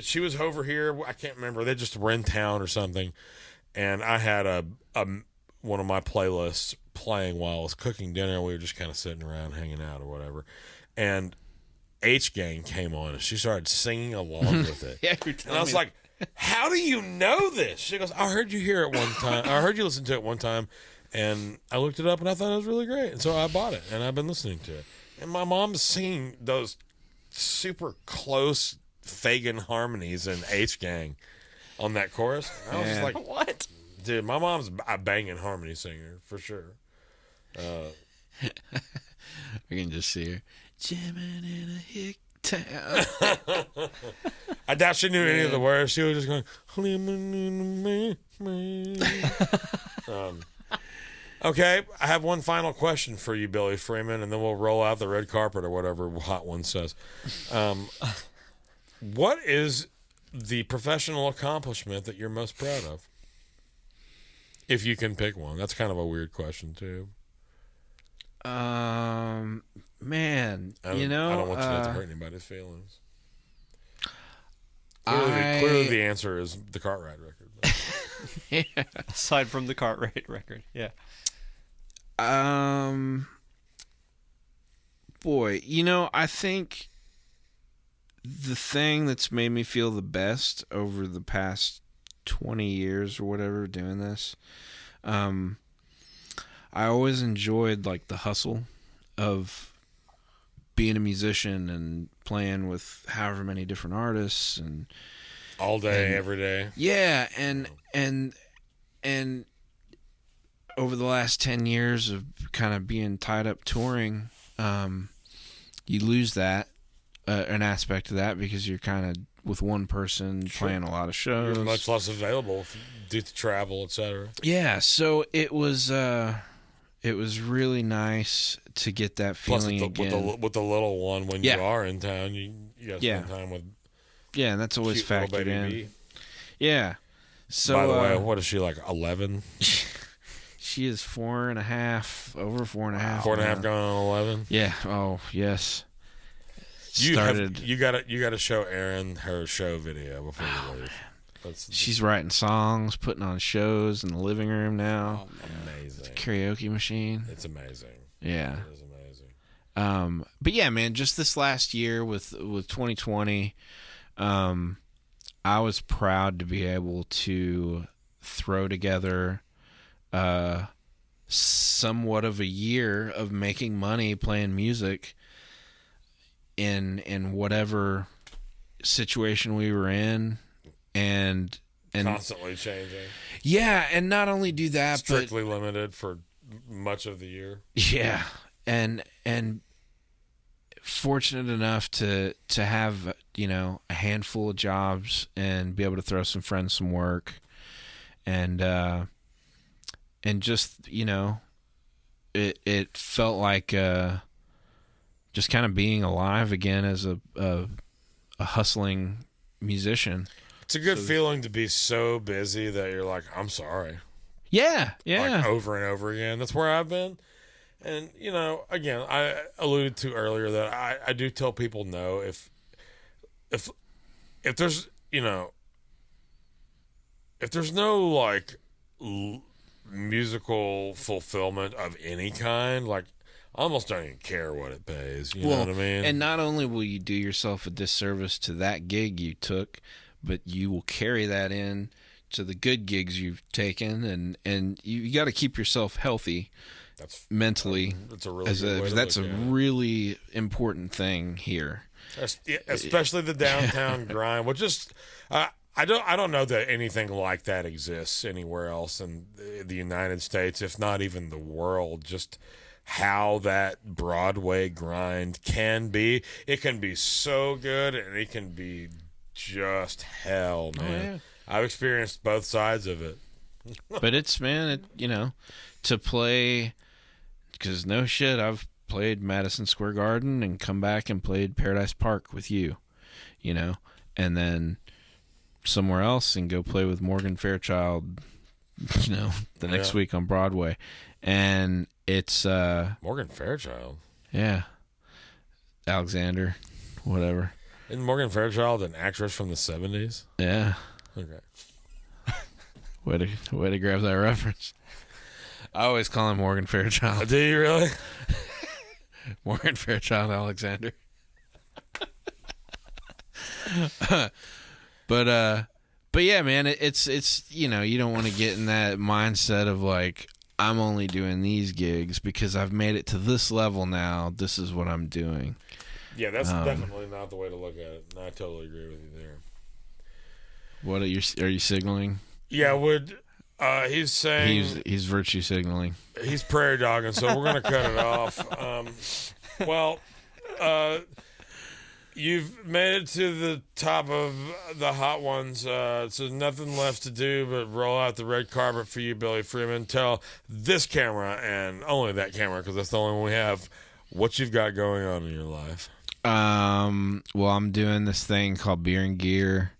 she was over here. I can't remember. They just were in town or something. And I had one of my playlists playing while I was cooking dinner. We were just kind of sitting around hanging out or whatever. And H Gang came on and she started singing along with it. And I was like, how do you know this? She goes, I heard you hear it one time. I heard you listen to it one time. And I looked it up and I thought it was really great. And so I bought it and I've been listening to it. And my mom's singing those super close Fagan harmonies in H Gang on that chorus. And I was just like, what? Dude, my mom's a banging harmony singer for sure. I can just see her jamming in a hick town. I doubt she knew any of the words. She was just going. Okay, I have one final question for you, Billy Freeman, and then we'll roll out the red carpet or whatever Hot One says. What is the professional accomplishment that you're most proud of? If you can pick one. That's kind of a weird question, too. Man, I don't want you to have to hurt anybody's feelings. Clearly the answer is the Cartwright record. Yeah. Aside from the Cartwright record, yeah. Boy, I think the thing that's made me feel the best over the past 20 years or whatever doing this, I always enjoyed like the hustle of being a musician and playing with however many different artists and all day, every day. Yeah, and over the last 10 years of kind of being tied up touring, you lose that an aspect of that because you're kind of with one person playing a lot of shows. You're much less available due to travel, etc. Yeah, so it was really nice to get that feeling again. With the little one when you are in town, you got to spend time with. Yeah, and that's always factored in. B. Yeah. So by the way, what is she like? 11? She is 4.5, over 4.5. 4.5 going on 11. Yeah. Oh yes. You gotta show Erin her show video before you leave. She's writing songs, putting on shows in the living room now. Amazing. Karaoke machine. It's amazing. Yeah. It is amazing. But yeah, man, just this last year with 2020, I was proud to be able to throw together somewhat of a year of making money playing music in whatever situation we were in, and Constantly changing. Yeah, and not only do that, Strictly limited for much of the year. Yeah, and fortunate enough to have, you know, a handful of jobs and be able to throw some friends some work, and just, you know, it felt like just kind of being alive again as a hustling musician. It's a good feeling to be so busy that you're like, I'm sorry. Yeah. Like over and over again. That's where I've been. And, you know, again, I alluded to earlier that I do tell people no. If there's, you know, if there's no, like, musical fulfillment of any kind, like, I almost don't even care what it pays. You know what I mean? And not only will you do yourself a disservice to that gig you took, but you will carry that in to the good gigs you've taken, and you got to keep yourself healthy. That's mentally. That's a really good way to that's look a at it. really important thing here. Especially the downtown grind, which is I don't know that anything like that exists anywhere else in the United States, if not even the world. Just how that Broadway grind can be. It can be so good, and it can be just hell, man. Oh, yeah. I've experienced both sides of it. But it's, man, you know, to play, because no shit, I've played Madison Square Garden and come back and played Paradise Park with you, you know, and then somewhere else and go play with Morgan Fairchild, you know, the next week on Broadway. And it's Morgan Fairchild. Yeah. Alexander, whatever. Isn't Morgan Fairchild an actress from the 70s? Yeah. Okay. Way to grab that reference. I always call him Morgan Fairchild. Do you really? Morgan Fairchild Alexander. But yeah, man, it's you know, you don't want to get in that mindset of like, I'm only doing these gigs because I've made it to this level now. This is what I'm doing. Yeah, that's definitely not the way to look at it. And I totally agree with you there. What are you signaling? Yeah, he's saying He's virtue signaling. He's prairie dogging, so we're gonna cut it off. You've made it to the top of the hot ones, so nothing left to do but roll out the red carpet for you, Billy Freeman. Tell this camera and only that camera, because that's the only one we have, what you've got going on in your life. Well, I'm doing this thing called Beer and Gear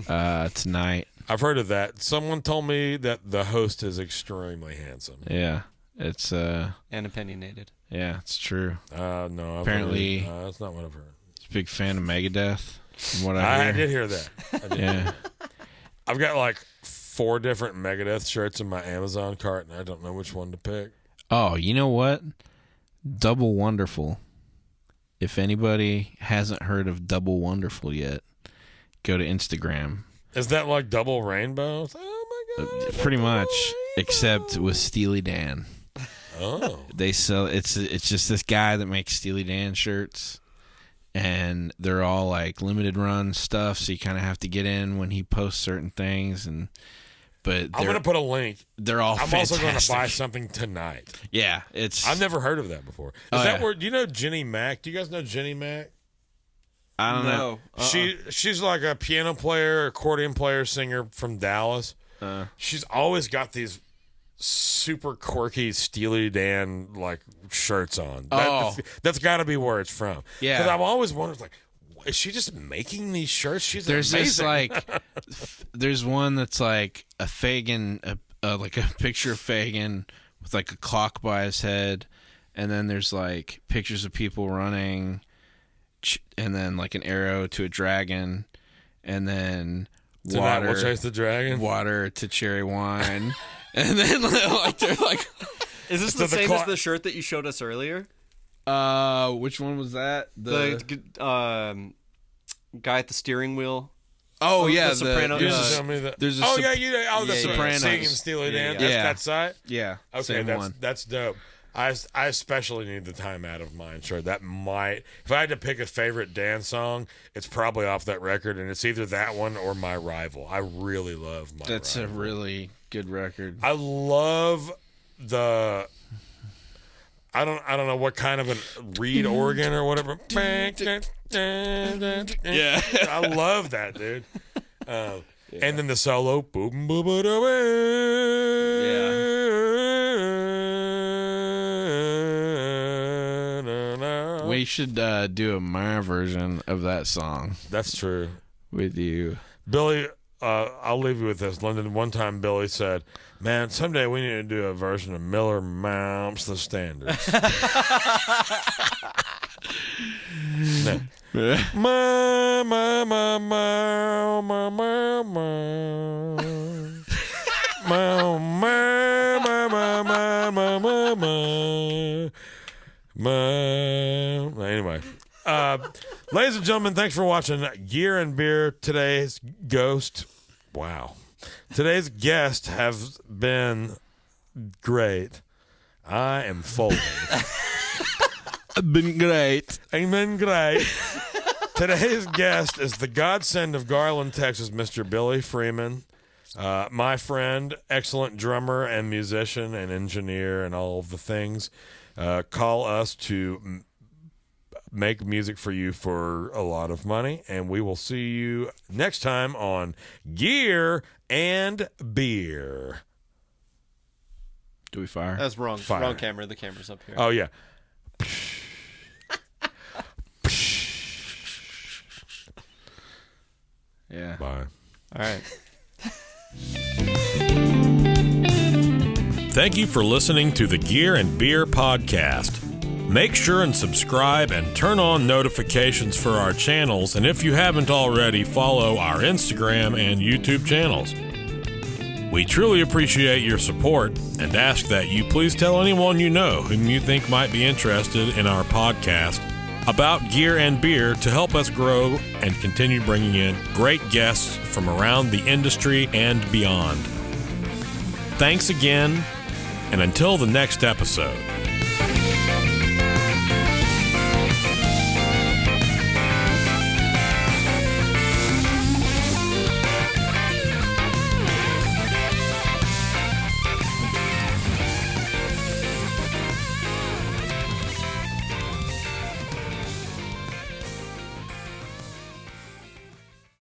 tonight. I've heard of that. Someone told me that the host is extremely handsome. Yeah, it's and opinionated. Yeah, it's true. No, Apparently, that's not what I've heard. He's a big fan of Megadeth. From what I hear. I did hear that. Yeah, I've got like 4 different Megadeth shirts in my Amazon cart, and I don't know which one to pick. Oh, you know what? Double Wonderful. If anybody hasn't heard of Double Wonderful yet, go to Instagram. Is that like Double Rainbow? Oh my god! Pretty much, Rainbow. except with Steely Dan. Oh, They sell it's just this guy that makes Steely Dan shirts, and they're all like limited run stuff. So you kind of have to get in when he posts certain things, but I'm gonna put a link. They're all. I'm fantastic. also gonna buy something tonight. Yeah, it's. I've never heard of that before. Is that where? Do you know Jenny Mac? Do you guys know Jenny Mac? I don't know. She's like a piano player, accordion player, singer from Dallas. She's always got these super quirky Steely Dan like shirts on. That's got to be where it's from. Yeah, because I've always wondered, like, is she just making these shirts? She's there's amazing. this like, there's one that's like a Fagin, like a picture of Fagin with like a clock by his head, and then there's like pictures of people running, and then like an arrow to a dragon, and then Tonight we'll chase the dragon. Water to cherry wine, and then like they're like, is this the same as the shirt that you showed us earlier? Which one was that? The guy at the steering wheel. Oh yeah, the Soprano. there's There's a the Sopranos. singing Steely Dan. Yeah. That's that side. yeah, Okay, same one. that's dope. I especially need the time out of mine. Sure, that might. If I had to pick a favorite Dan song, it's probably off that record, and it's either that one or My Rival. I really love My That's Rival. a really good record. I love the. I don't know what kind of a reed organ or whatever. Yeah, I love that, dude. And then the solo. Boom, boom, boom, boom, We should do my version of that song That's true. with you. Billy, I'll leave you with this. London, one time Billy said, man, someday we need to do a version of Miller Mounts the Standards. Ma, ma, ma, ma, ma, ma, ma. Ma, ma, ma, ma, ma, ma, ma, ma. Anyway. Ladies and gentlemen, thanks for watching Gear and Beer. Today's ghost. Wow. Today's guests have been great. I am folding. Been great. I've been great. Today's guest is the godsend of Garland, Texas, Mr. Billy Freeman. My friend, excellent drummer and musician and engineer and all of the things. Call us to make music for you for a lot of money, and we will see you next time on Gear and Beer. Do we fire? That's wrong. Fire. Wrong camera. The camera's up here. Oh, yeah. Yeah. Bye. All right. Thank you for listening to the Gear and Beer podcast. Make sure and subscribe and turn on notifications for our channels, and if you haven't already, follow our Instagram and YouTube channels. We truly appreciate your support and ask that you please tell anyone you know whom you think might be interested in our podcast about Gear and Beer to help us grow and continue bringing in great guests from around the industry and beyond. Thanks again, and until the next episode.